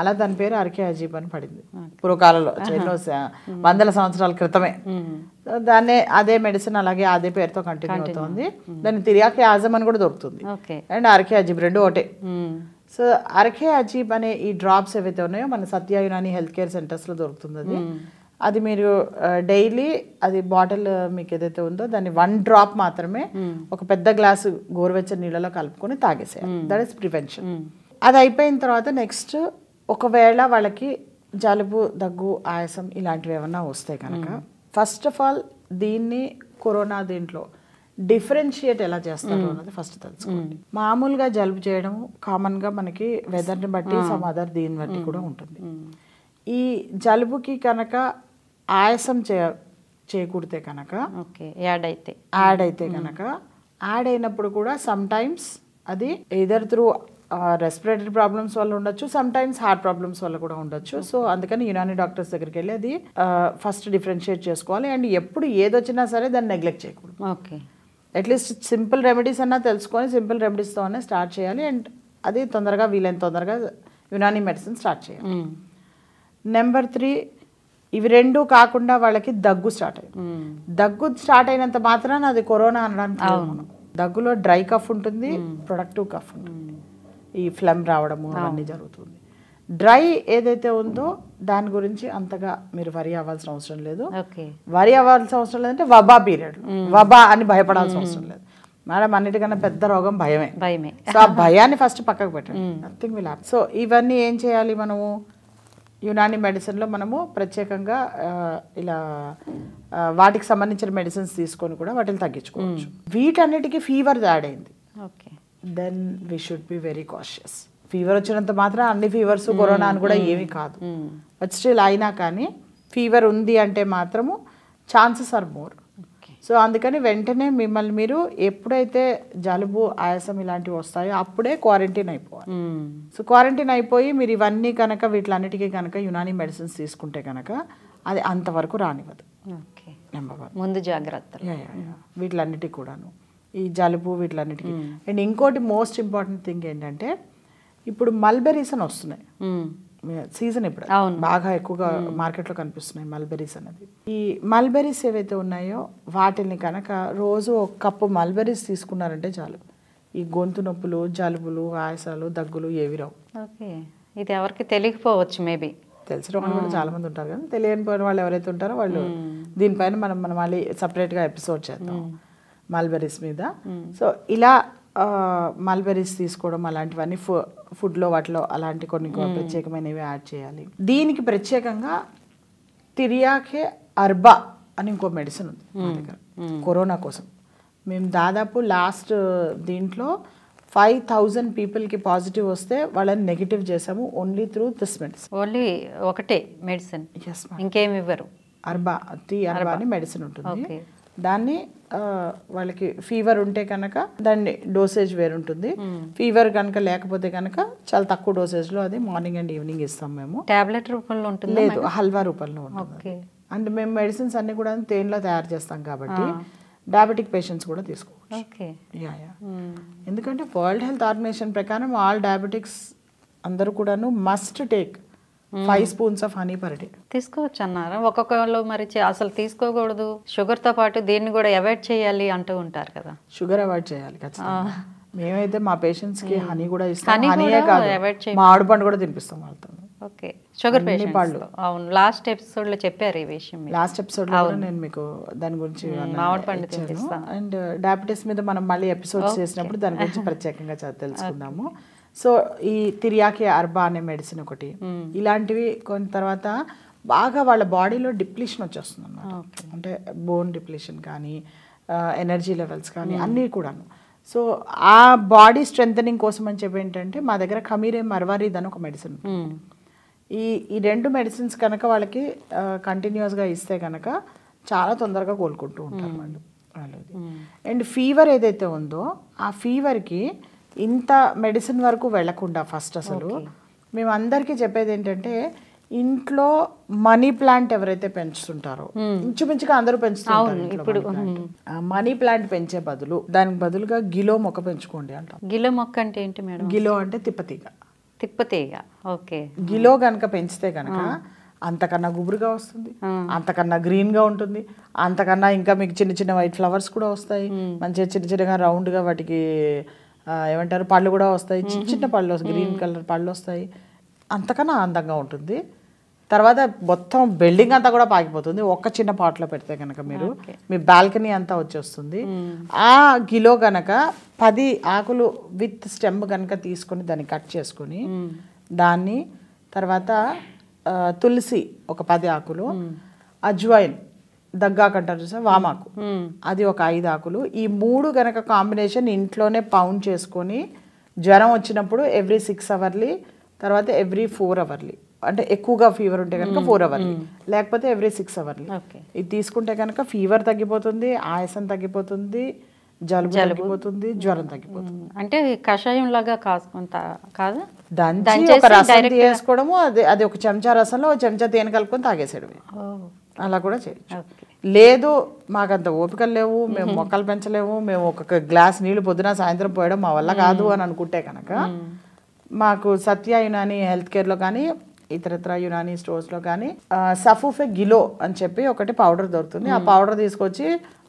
అలా దాని పేరు ఆర్కే అజీబ్ అని పడింది పూర్వకాలంలో, ఎన్నో వందల సంవత్సరాల క్రితమే. దాన్నే అదే మెడిసిన్ అలాగే అదే పేరుతో కంటిన్యూ అవుతుంది. దాన్ని తిరియాకే ఆజం అని కూడా దొరుకుతుంది, అండ్ ఆర్కే అజీబ్ రెండు ఒకటే. సో ఆర్కే అజీబ్ అనే ఈ డ్రాప్స్ ఏవైతే ఉన్నాయో మన సత్య యునానీ హెల్త్ కేర్ సెంటర్స్లో దొరుకుతుంది. అది మీరు డైలీ అది బాటిల్ మీకు ఏదైతే ఉందో దాన్ని 1 డ్రాప్ మాత్రమే ఒక పెద్ద గ్లాసు గోరువెచ్చని నీళ్ళలో కలుపుకొని తాగేసేయాలి. That is prevention. అది అయిపోయిన తర్వాత నెక్స్ట్ ఒకవేళ వాళ్ళకి జలుబు, దగ్గు, ఆయాసం ఇలాంటివి ఏమన్నా వస్తే కనుక ఫస్ట్ ఆఫ్ ఆల్ దీన్ని కరోనా దీంట్లో డిఫరెన్షియేట్ ఎలా చేస్తారు అన్నది ఫస్ట్ తెలుసుకోండి. మామూలుగా జలుబు చేయడం కామన్గా మనకి వెదర్ని బట్టి సమ్ అదర్ దీన్ని బట్టి కూడా ఉంటుంది. ఈ జలుబుకి కనుక ఆయాసం చేకూడితే కనుక యాడ్ అయితే కనుక యాడ్ అయినప్పుడు కూడా సమ్ టైమ్స్ అది ఎయిదర్ త్రూ రెస్పిరేటరీ ప్రాబ్లమ్స్ వల్ల ఉండొచ్చు, సమ్ టైమ్స్ హార్ట్ ప్రాబ్లమ్స్ వల్ల కూడా ఉండొచ్చు. సో అందుకని యునానీ డాక్టర్స్ దగ్గరికి వెళ్ళి అది ఫస్ట్ డిఫరెన్షియేట్ చేసుకోవాలి. అండ్ ఎప్పుడు ఏదొచ్చినా సరే దాన్ని నెగ్లెక్ట్ చేయకూడదు. అట్లీస్ట్ సింపుల్ రెమెడీస్ అన్నా తెలుసుకొని సింపుల్ రెమెడీస్తోనే స్టార్ట్ చేయాలి. అండ్ అది తొందరగా వీలైన తొందరగా యునానీ మెడిసిన్ స్టార్ట్ చేయాలి. నెంబర్ 3, ఇవి రెండు కాకుండా వాళ్ళకి దగ్గు స్టార్ట్ అయ్యింది. దగ్గు స్టార్ట్ అయినంత మాత్రాన అది కరోనా అనడానికి మనం. దగ్గులో డ్రై కఫ్ ఉంటుంది, ప్రొడక్టివ్ కఫ్ ఉంటుంది. ఈ ఫ్లమ్ రావడము అవన్నీ జరుగుతుంది. డ్రై ఏదైతే ఉందో దాని గురించి అంతగా మీరు వరి అవ్వాల్సిన అవసరం లేదు. వరి అవ్వాల్సిన అవసరం లేదంటే వబా పీరియడ్, వబా అని భయపడాల్సిన అవసరం లేదు మేడం. అన్నిటికన్నా పెద్ద రోగం భయమే. సో ఆ భయాన్ని ఫస్ట్ పక్కకు పెట్టండి. Nothing will happen. సో ఇవన్నీ ఏం చేయాలి మనము యునానీ మెడిసిన్లో మనము ప్రత్యేకంగా ఇలా వాటికి సంబంధించిన మెడిసిన్స్ తీసుకొని కూడా వాటిని తగ్గించుకోవచ్చు. వీటన్నిటికీ ఫీవర్ యాడ్ అయింది, then we should be very cautious. Fever వచ్చినంత మాత్రం అన్ని ఫీవర్స్ కరోనా అని కూడా ఏమీ కాదు. బట్ స్టిల్ అయినా కానీ ఫీవర్ ఉంది అంటే మాత్రము ఛాన్సెస్ ఆర్ మోర్. సో అందుకని వెంటనే మిమ్మల్ని మీరు ఎప్పుడైతే జలుబు, ఆయాసం ఇలాంటివి వస్తాయో అప్పుడే క్వారంటైన్ అయిపోవాలి. సో క్వారంటైన్ అయిపోయి మీరు ఇవన్నీ కనుక వీటిలన్నిటికీ కనుక యునానీ మెడిసిన్స్ తీసుకుంటే కనుక అది అంతవరకు రానివ్వదు. నెంబర్ 1 ముందు జాగ్రత్త వీటిలన్నిటికీ కూడాను, ఈ జలుబు వీటిలన్నిటికీ. అండ్ ఇంకోటి మోస్ట్ ఇంపార్టెంట్ థింగ్ ఏంటంటే ఇప్పుడు మల్బెరీస్ అని వస్తున్నాయి, సీజన్ ఇప్పుడు బాగా ఎక్కువగా మార్కెట్లో కనిపిస్తున్నాయి మల్బెరీస్ అనేది. ఈ మల్బెరీస్ ఏవైతే ఉన్నాయో వాటిని కనుక రోజు 1 కప్పు మల్బెరీస్ తీసుకున్నారంటే చాలు, ఈ గొంతు నొప్పులు, జలుబులు, ఆయాసాలు, దగ్గులు ఏవి రావు. ఇది ఎవరికి తెలియకపోవచ్చు, మేబీ తెలిసిన వాళ్ళు కూడా చాలా మంది ఉంటారు కదా. తెలియని వాళ్ళు ఎవరైతే ఉంటారో వాళ్ళు దీనిపైన మనం మళ్ళీ సపరేట్గా ఎపిసోడ్ చేద్దాం మల్బెరీస్ మీద. సో ఇలా మల్బెరీస్ తీసుకోవడం అలాంటివన్నీ ఫుడ్లో వాటిలో అలాంటి కొన్ని ప్రత్యేకమైనవి యాడ్ చేయాలి. దీనికి ప్రత్యేకంగా తిరియాకే అర్బా అని ఇంకో మెడిసిన్ ఉంది మా దగ్గర కరోనా కోసం. మేము దాదాపు లాస్ట్ దీంట్లో 5,000 పీపుల్కి పాజిటివ్ వస్తే వాళ్ళని నెగిటివ్ చేసాము only through this medicine. Only ఒకటే మెడిసిన్, ఎస్ మ్యామ్. ఇంకేమి ఇవ్వరు? టీ అర్బా అని మెడిసిన్ ఉంటుంది. దాన్ని వాళ్ళకి ఫీవర్ ఉంటే కనుక దాన్ని డోసేజ్ వేరుంటుంది. ఫీవర్ కనుక లేకపోతే కనుక చాలా తక్కువ డోసేజ్లో అది మార్నింగ్ అండ్ ఈవినింగ్ ఇస్తాం మేము. టాబ్లెట్ రూపంలో ఉంటుంది? లేదు, హల్వా రూపంలో ఉంటుంది. అండ్ మేము మెడిసిన్స్ అన్ని కూడా తేనెలో తయారు చేస్తాం కాబట్టి డయాబెటిక్ పేషెంట్స్ కూడా తీసుకోవచ్చు. ఎందుకంటే వరల్డ్ హెల్త్ ఆర్గనైజేషన్ ప్రకారం ఆల్ డయాబెటిక్స్ అందరూ కూడాను must take 5 spoons of honey per day. తీసుకోవచ్చు అన్నారు ఒక్కొక్కళ్ళు. మరి అసలు తీసుకోకూడదు, షుగర్తో పాటు దీన్ని కూడా అవాయిడ్ చేయాలి అంటూ ఉంటారు కదా. షుగర్ అవాయిడ్ చేయాలి ఖచ్చితంగా. మేమైతే మా పేషెంట్స్కి హనీ కూడా ఇస్తాం. హనీయే కాదు, మా ఆడుపండు కూడా తినిపిస్తాం వాళ్ళతో. Okay, sugar patients. అవును, లాస్ట్ ఎపిసోడ్లో చెప్పారు ఈ విషయం. లాస్ట్ ఎపిసోడ్లో కూడా నేను మీకు దాని గురించి ఇచ్చాను. అండ్ డయాబెటీస్ మీద మనం మళ్ళీ ఎపిసోడ్స్ చేసినప్పుడు దాని గురించి ప్రత్యేకంగా తెలుసుకుందాము. సో ఈ తిరియాకి అర్బా అనే మెడిసిన్ ఒకటి, ఇలాంటివి కొన్ని తర్వాత బాగా వాళ్ళ బాడీలో డిప్లీషన్ వచ్చేస్తుంది అన్నమాట. అంటే బోన్ డిప్లీషన్ కానీ ఎనర్జీ లెవెల్స్ కానీ అన్నీ కూడాను. సో ఆ బాడీ స్ట్రెంథనింగ్ కోసం అని చెప్పి ఏంటంటే మా దగ్గర ఖమీరే మర్వారీద్ అని ఒక మెడిసిన్. ఈ 2 మెడిసిన్స్ కనుక వాళ్ళకి కంటిన్యూస్గా ఇస్తే కనుక చాలా తొందరగా కోలుకుంటూ ఉంటారు వాళ్ళది. అండ్ ఫీవర్ ఏదైతే ఉందో ఆ ఫీవర్కి ఇంత మెడిసిన్ వరకు వెళ్లకుండా ఫస్ట్ అసలు మేము అందరికీ చెప్పేది ఏంటంటే ఇంట్లో మనీ ప్లాంట్ ఎవరైతే పెంచుతుంటారో, ఇంచుమించుగా అందరూ పెంచుతుంటారు, మనీ ప్లాంట్ పెంచే బదులు దానికి బదులుగా గిలో మొక్క పెంచుకోండి అంటాం. గిలో మొక్క అంటే ఏంటి మేడం? గిలో అంటే తిప్పతీగ. తిప్పతీగ, ఓకే. గిలో కనుక పెంచితే కనుక అంతకన్నా గుబురుగా వస్తుంది, అంతకన్నా గ్రీన్గా ఉంటుంది, అంతకన్నా ఇంకా మీకు చిన్న చిన్న వైట్ ఫ్లవర్స్ కూడా వస్తాయి, మంచిగా చిన్న చిన్నగా రౌండ్గా వాటికి ఏమంటారు పళ్ళు కూడా వస్తాయి, చిన్న చిన్న పళ్ళు వస్తాయి, గ్రీన్ కలర్ పళ్ళు వస్తాయి, అంతకన్నా అందంగా ఉంటుంది. తర్వాత మొత్తం బిల్డింగ్ అంతా కూడా పాకిపోతుంది ఒక్క చిన్న పాట్లో పెడితే కనుక. మీరు మీ బాల్కనీ అంతా వచ్చేస్తుంది. ఆ గిలో కనుక 10 ఆకులు విత్ స్టెమ్ కనుక తీసుకొని దాన్ని కట్ చేసుకొని దాన్ని తర్వాత తులసి ఒక 10 ఆకులు, అజ్వైన్ దగ్గాకంటారు చూసా వామాకు అది ఒక 5 ఆకులు, ఈ 3 గనక కాంబినేషన్ ఇంట్లోనే పౌండ్ చేసుకొని జ్వరం వచ్చినప్పుడు ఎవ్రీ 6 అవర్లీ, తర్వాత ఎవ్రీ 4 అవర్లీ, అంటే ఎక్కువగా ఫీవర్ ఉంటే కనుక 4 అవర్లీ, లేకపోతే ఎవ్రీ 6 అవర్లీ ఇది తీసుకుంటే కనుక ఫీవర్ తగ్గిపోతుంది, ఆయాసం తగ్గిపోతుంది, జలుబు తగ్గిపోతుంది, జ్వరం తగ్గిపోతుంది. అంటే కషాయం లాగా కాసుకుంటా కాదు, దంచి ఒక రసం తీసుకోవడము, అది ఒక చెంచా రసంలో ఒక చెంచా తేనె కలుపుకొని తాగేసేయడమే. అలా కూడా చేయొచ్చు. లేదు మాకంత ఓపికలు లేవు, మేము మొక్కలు పెంచలేము, మేము ఒక గ్లాస్ నీళ్లు పొద్దున సాయంత్రం పోయడం మా వల్ల కాదు అని అనుకుంటే కనుక మాకు సత్య యునాని హెల్త్ కేర్లో కానీ ఇతరత్ర యునాని స్టోర్స్లో కానీ సఫూఫే గిలో అని చెప్పి ఒకటి పౌడర్ దొరుకుతుంది. ఆ పౌడర్ తీసుకొచ్చి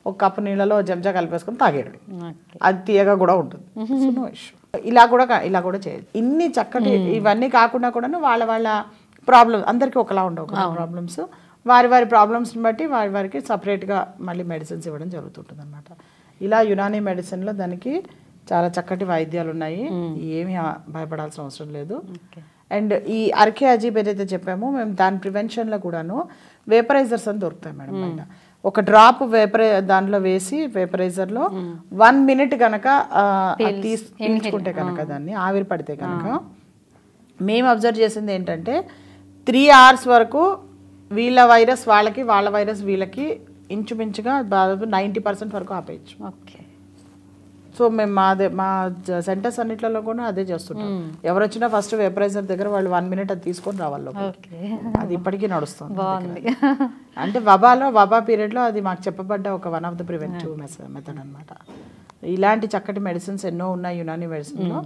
ఒక కప్పు నీళ్ళలో చెంచా కలిపేసుకొని తాగేయడం, అది తీయగా కూడా ఉంటుంది. No issue. ఇలా కూడా చేయదు. ఇన్ని చక్కటి ఇవన్నీ కాకుండా కూడా వాళ్ళ ప్రాబ్లమ్ అందరికీ ఒకలా ఉండవు ప్రాబ్లమ్స్, వారి ప్రాబ్లమ్స్ని బట్టి వారికి సపరేట్గా మళ్ళీ మెడిసిన్స్ ఇవ్వడం జరుగుతుంటుంది అనమాట. ఇలా యునానీ మెడిసిన్లో దానికి చాలా చక్కటి వైద్యాలు ఉన్నాయి, ఏమీ భయపడాల్సిన అవసరం లేదు. అండ్ ఈ అర్కే అజీబ్ ఏదైతే చెప్పామో మేము దాని ప్రివెన్షన్లో కూడాను వేపరైజర్స్ అని దొరుకుతాయి మేడం బయట. ఒక డ్రాప్ దాంట్లో వేసి వేపరైజర్లో 1 minute కనుక పీల్చుకుంటే కనుక దాన్ని ఆవిరి పడితే కనుక మేము అబ్జర్వ్ చేసింది ఏంటంటే 3 hours వరకు వీళ్ళ వైరస్ వాళ్ళకి, వాళ్ళ వైరస్ వీళ్ళకి ఇంచుమించుగా దాదాపు 90% వరకు ఆపేయచ్చు. ఓకే. సో మేము మా సెంటర్స్ అన్నిట్లలో కూడా అదే చేస్తుంటాం. ఎవరు వచ్చినా ఫస్ట్ వేపరైజర్ దగ్గర వాళ్ళు 1 minute అది తీసుకొని రావాలి. అది ఇప్పటికీ నడుస్తుంది. అంటే వబా పీరియడ్లో అది మాకు చెప్పబడ్డ ఒక one of the preventive method అనమాట. ఇలాంటి చక్కటి మెడిసిన్స్ ఎన్నో ఉన్నాయి యునానీ మెడిసిన్లో.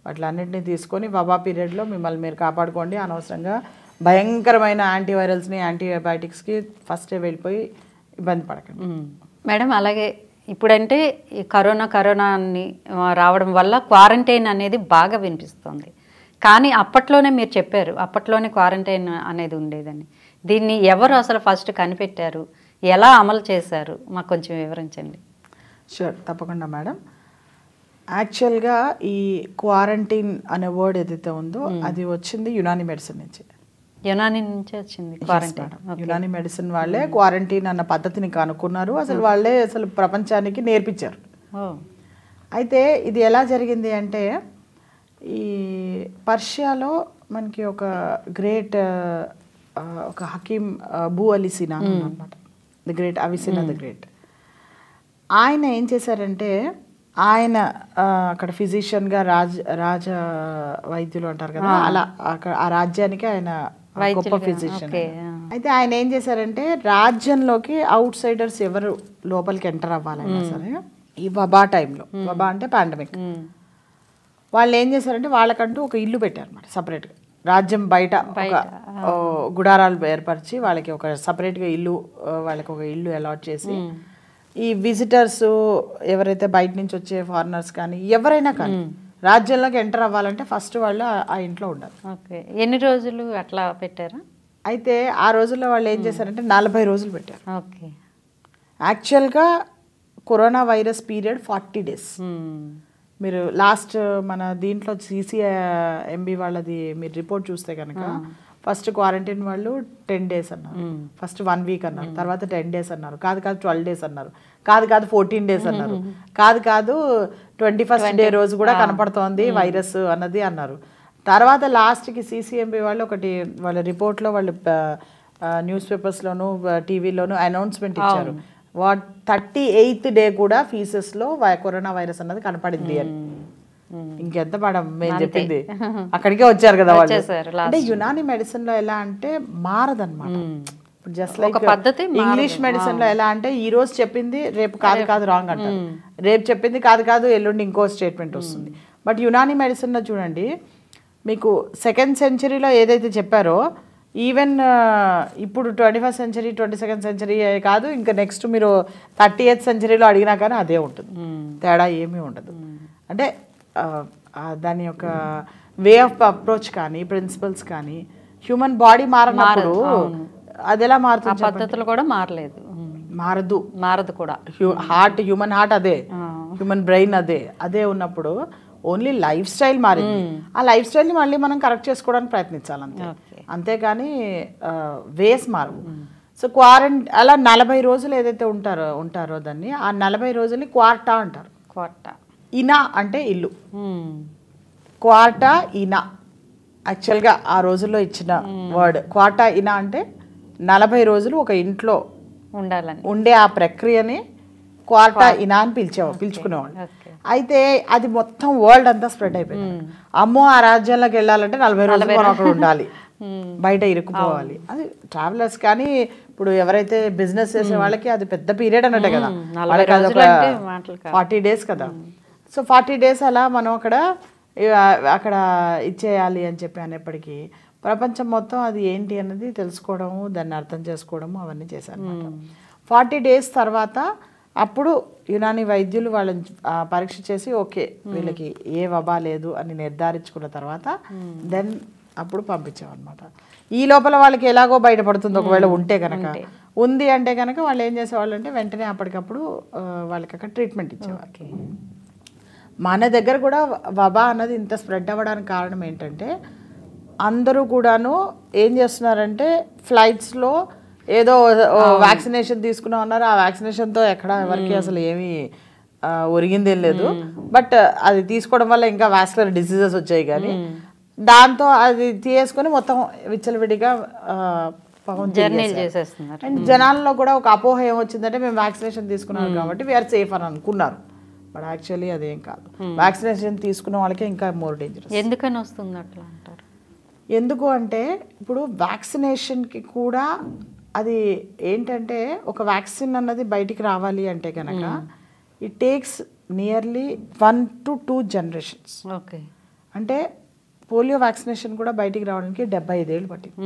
వాటిలన్నింటినీ తీసుకొని వబా పీరియడ్లో మిమ్మల్ని మీరు కాపాడుకోండి. అనవసరంగా భయంకరమైన యాంటీవైరల్స్ని యాంటీబయాటిక్స్కి ఫస్టే వెళ్ళిపోయి ఇబ్బంది పడకండి మేడం. అలాగే ఇప్పుడంటే ఈ కరోనాని రావడం వల్ల క్వారంటైన్ అనేది బాగా వినిపిస్తుంది, కానీ అప్పట్లోనే మీరు చెప్పారు అప్పట్లోనే క్వారంటైన్ అనేది ఉండేదని. దీన్ని ఎవరు అసలు ఫస్ట్ కనిపెట్టారు, ఎలా అమలు చేశారు, మాకు కొంచెం వివరించండి. షూర్, తప్పకుండా మేడం. యాక్చువల్గా ఈ క్వారంటైన్ అనే వర్డ్ ఏదైతే ఉందో అది వచ్చింది యునానీ మెడిసిన్ నుంచి. యునానీ నుంచి వచ్చింది క్వారంటైన్. యునానీ మెడిసిన్ వాళ్ళే క్వారంటైన్ అన్న పద్ధతిని కనుక్కున్నారు. అసలు వాళ్ళే ప్రపంచానికి నేర్పించారు. అయితే ఇది ఎలా జరిగింది అంటే ఈ పర్షియాలో మనకి ఒక గ్రేట్ ఒక హకీం బూ అలీ సినా అనమాట, ది గ్రేట్ అవిసినా ది గ్రేట్. ఆయన ఏం చేశారంటే ఆయన అక్కడ ఫిజిషియన్గా రాజ వైద్యులు అంటారు కదా, అలా అక్కడ ఆ రాజ్యానికి ఆయన గొప్ప ఫిజిషియన్. అయితే ఆయన ఏం చేశారంటే రాజ్యంలోకి అవుట్ సైడర్స్ ఎవరు లోపలికి ఎంటర్ అవ్వాలన్నా సరే ఈ వబా టైంలో, వబా అంటే పాండమిక్, వాళ్ళు ఏం చేశారంటే వాళ్ళకంటూ ఒక ఇల్లు పెట్టారు అన్నమాట సపరేట్గా. రాజ్యం బయట ఒక గుడారాలు ఏర్పరిచి వాళ్ళకి ఒక సపరేట్గా ఇల్లు, వాళ్ళకి ఒక ఇల్లు అలాట్ చేసి ఈ విజిటర్స్ ఎవరైతే బయట నుంచి వచ్చే ఫారినర్స్ కానీ ఎవరైనా కానీ రాజ్యంలోకి ఎంటర్ అవ్వాలంటే ఫస్ట్ వాళ్ళు ఆ ఇంట్లో ఉండాలి. ఓకే, ఎన్ని రోజులు అట్లా పెట్టారా? అయితే ఆ రోజుల్లో వాళ్ళు ఏం చేశారంటే 40 రోజులు పెట్టారు. ఓకే, యాక్చువల్గా కరోనా వైరస్ పీరియడ్ 40 days. మీరు లాస్ట్ మన దీంట్లో CCMB వాళ్ళది మీరు రిపోర్ట్ చూస్తే కనుక ఫస్ట్ క్వారంటైన్ వాళ్ళు 10 days అన్నారు, ఫస్ట్ 1 week అన్నారు, తర్వాత 10 days అన్నారు, కాదు 12 days అన్నారు, కాదు 14 days అన్నారు, కాదు 21st day రోజు కూడా కనపడుతోంది వైరస్ అన్నది అన్నారు. తర్వాత లాస్ట్కి CCMB వాళ్ళు ఒకటి వాళ్ళ రిపోర్ట్లో వాళ్ళు న్యూస్ పేపర్స్లోను టీవీలోను అనౌన్స్మెంట్ ఇచ్చారు, 38th day కూడా ఫీసెస్లో కరోనా వైరస్ అన్నది కనపడింది అని. ఇంకెంత పడం మేము చెప్పింది అక్కడికే వచ్చారు కదా వాళ్ళు. అంటే యునాని మెడిసిన్ లో ఎలా అంటే మారదన్నమాట, జస్ట్ లైక్ ఇంగ్లీష్ మెడిసిన్ లో ఎలా అంటే ఈ రోజు చెప్పింది రేపు కాదు రాంగ్ అంటారు, రేపు చెప్పింది కాదు ఎల్లుండి ఇంకో స్టేట్మెంట్ వస్తుంది. బట్ యునాని మెడిసిన్ లో చూడండి, మీకు 2nd centuryలో ఏదైతే చెప్పారో ఈవెన్ ఇప్పుడు 21st century 22nd century కాదు, ఇంకా నెక్స్ట్ మీరు 30th centuryలో అడిగినా కానీ అదే ఉంటుంది, తేడా ఏమీ ఉండదు. అంటే దాని యొక్క వే ఆఫ్ అప్రోచ్ కానీ ప్రిన్సిపల్స్ కానీ హ్యూమన్ బాడీ మారినప్పుడు అది ఎలా మారుతుంది, పద్ధతులు కూడా మారదు కూడా. హ్యూమన్ హార్ట్ అదే, హ్యూమన్ బ్రెయిన్ అదే ఉన్నప్పుడు ఓన్లీ లైఫ్ స్టైల్ మారింది. ఆ లైఫ్ స్టైల్ని మళ్ళీ మనం కరెక్ట్ చేసుకోవడానికి ప్రయత్నించాలి అంతే, అంతేగాని వేస్ మారు. సో అలా 40 రోజులు ఏదైతే ఉంటారో దాన్ని ఆ 40 రోజుల్ని క్వార్టా అంటారు. ఇనా అంటే ఇల్లు, క్వార్టా ఇనా యాక్చువల్గా ఆ రోజుల్లో ఇచ్చిన వర్డ్. క్వార్టా ఇనా అంటే 40 రోజులు ఒక ఇంట్లో ఉండే ఆ ప్రక్రియని క్వార్టా ఇనా అని పిలుచుకునేవాళ్ళు. అయితే అది మొత్తం వరల్డ్ అంతా స్ప్రెడ్ అయిపోయింది. అమ్మో ఆ రాజ్యాల్లోకి వెళ్ళాలంటే 40 రోజులు మనం అక్కడ ఉండాలి, బయట ఇరుక్కుపోవాలి. అది ట్రావెలర్స్ కానీ ఇప్పుడు ఎవరైతే బిజినెస్ చేసే వాళ్ళకి అది పెద్ద పీరియడ్ అన్నట్టే కదా, వాళ్ళకి అదొక 40 days కదా. సో 40 days అలా మనం అక్కడ ఇచ్చేయాలి అని చెప్పి అనేప్పటికీ ప్రపంచం మొత్తం అది ఏంటి అన్నది తెలుసుకోవడము, దాన్ని అర్థం చేసుకోవడము అవన్నీ చేశారు. 40 days తర్వాత అప్పుడు యునాని వైద్యులు వాళ్ళని పరీక్ష చేసి ఓకే వీళ్ళకి ఏ వబా లేదు అని నిర్ధారించుకున్న తర్వాత దెన్ అప్పుడు పంపించామన్నమాట. ఈ లోపల వాళ్ళకి ఎలాగో బయటపడుతుంది ఒకవేళ ఉంటే కనుక, ఉంది అంటే కనుక వాళ్ళు ఏం చేసేవాళ్ళు అంటే వెంటనే అప్పటికప్పుడు వాళ్ళకి అక్కడ ట్రీట్మెంట్ ఇచ్చేవారు. మన దగ్గర కూడా వబా అన్నది ఇంత స్ప్రెడ్ అవ్వడానికి కారణం ఏంటంటే అందరూ కూడాను ఏం చేస్తున్నారంటే ఫ్లైట్స్లో ఏదో వ్యాక్సినేషన్ తీసుకున్నా ఉన్నారు, ఆ వ్యాక్సినేషన్తో ఎవరికి అసలు ఏమీ ఒరిగిందేం లేదు, బట్ అది తీసుకోవడం వల్ల ఇంకా వాస్కులర్ డిసీజెస్ వచ్చాయి. కానీ దాంతో అది తీసుకొని మొత్తం విచ్చలవిడిగా అండ్ జనాల్లో కూడా ఒక అపోహ ఏమొచ్చిందంటే మేము వ్యాక్సినేషన్ తీసుకున్నాం కాబట్టి వీఆర్ సేఫ్ అని అనుకున్నారు. బట్ యాక్చువల్లీ అదేం కాదు, వ్యాక్సినేషన్ తీసుకున్న వాళ్ళకే ఇంకా మోర్ డేంజరస్. ఎందుకని వస్తుంది అట్లా అంటారు? ఎందుకు అంటే ఇప్పుడు వ్యాక్సినేషన్కి కూడా అది ఏంటంటే ఒక వ్యాక్సిన్ అన్నది బయటికి రావాలి అంటే కనుక it takes nearly 1 to 2 generations. Okay, అంటే పోలియో వ్యాక్సినేషన్ కూడా బయటికి రావడానికి 75 ఏళ్ళు పట్టింది.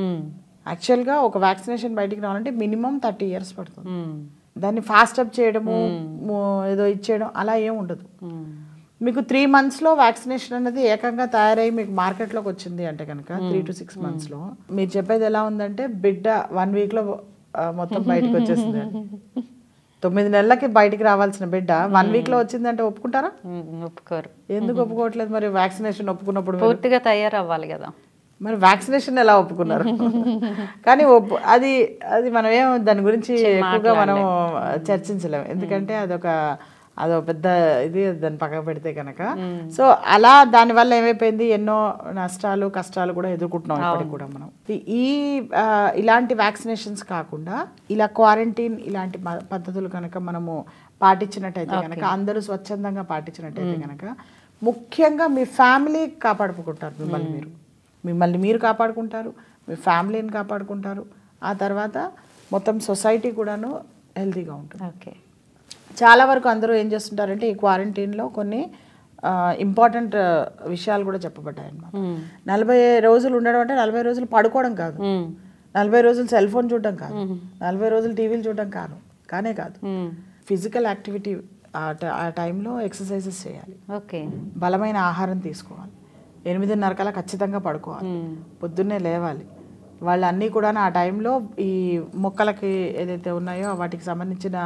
యాక్చువల్గా ఒక వ్యాక్సినేషన్ బయటికి రావాలంటే మినిమం 30 years పడుతుంది. దాన్ని ఫాస్ట్ అప్ చేయడము ఏదో ఇచ్చేయడం అలా ఏం ఉండదు. మీకు 3 monthsలో వ్యాక్సినేషన్ అనేది ఏకంగా తయారై మీకు మార్కెట్లోకి వచ్చింది అంటే కనుక 3 to 6 monthsలో మీరు చెప్పేది ఎలా ఉందంటే బిడ్డ 1 weekలో మొత్తం బయటకు వచ్చేసింది. 9 నెలలకి బయటికి రావాల్సిన బిడ్డ 1 weekలో వచ్చిందంటే ఒప్పుకుంటారా? ఒప్పుకోరు. ఎందుకు ఒప్పుకోవట్లేదు మరి? వ్యాక్సినేషన్ ఒప్పుకున్నప్పుడు పూర్తిగా తయారవ్వాలి కదా. మరి వ్యాక్సినేషన్ ఎలా ఒప్పుకున్నారు? కానీ అది మనం ఏం దాని గురించి ఎక్కువగా మనం చర్చించలేము, ఎందుకంటే అదొక అదో పెద్ద ఇది దాన్ని పక్కన పెడితే కనుక. సో అలా దానివల్ల ఏమైపోయింది, ఎన్నో నష్టాలు కష్టాలు కూడా ఎదుర్కొంటున్నాం ఇప్పటికి కూడా మనం. ఈ ఇలాంటి వ్యాక్సినేషన్స్ కాకుండా ఇలా క్వారంటైన్ ఇలాంటి పద్ధతులు కనుక మనము పాటించినట్టయితే కనుక, అందరూ స్వచ్ఛందంగా పాటించినట్టయితే కనుక, ముఖ్యంగా మీ ఫ్యామిలీ కాపాడుకుంటారు. మిమ్మల్ని మీరు కాపాడుకుంటారు, మీ ఫ్యామిలీని కాపాడుకుంటారు, ఆ తర్వాత మొత్తం సొసైటీ కూడాను హెల్తీగా ఉంటుంది. ఓకే. చాలా వరకు అందరూ ఏం చేస్తుంటారంటే ఈ క్వారంటైన్లో కొన్ని ఇంపార్టెంట్ విషయాలు కూడా చెప్పబడ్డాయి అన్నమాట. 40 రోజులు ఉండడం అంటే 40 రోజులు పడుకోవడం కాదు, 40 రోజులు సెల్ ఫోన్ చూడడం కాదు, 40 రోజులు టీవీలు చూడడం కానే కాదు. ఫిజికల్ యాక్టివిటీ ఆ టైంలో ఎక్సర్సైజెస్ చేయాలి, ఓకే, బలమైన ఆహారం తీసుకోవాలి, 8:30 కల్లా ఖచ్చితంగా పడుకోవాలి, పొద్దున్నే లేవాలి. వాళ్ళన్నీ కూడా ఆ టైంలో ఈ మొక్కలకి ఏదైతే ఉన్నాయో వాటికి సంబంధించిన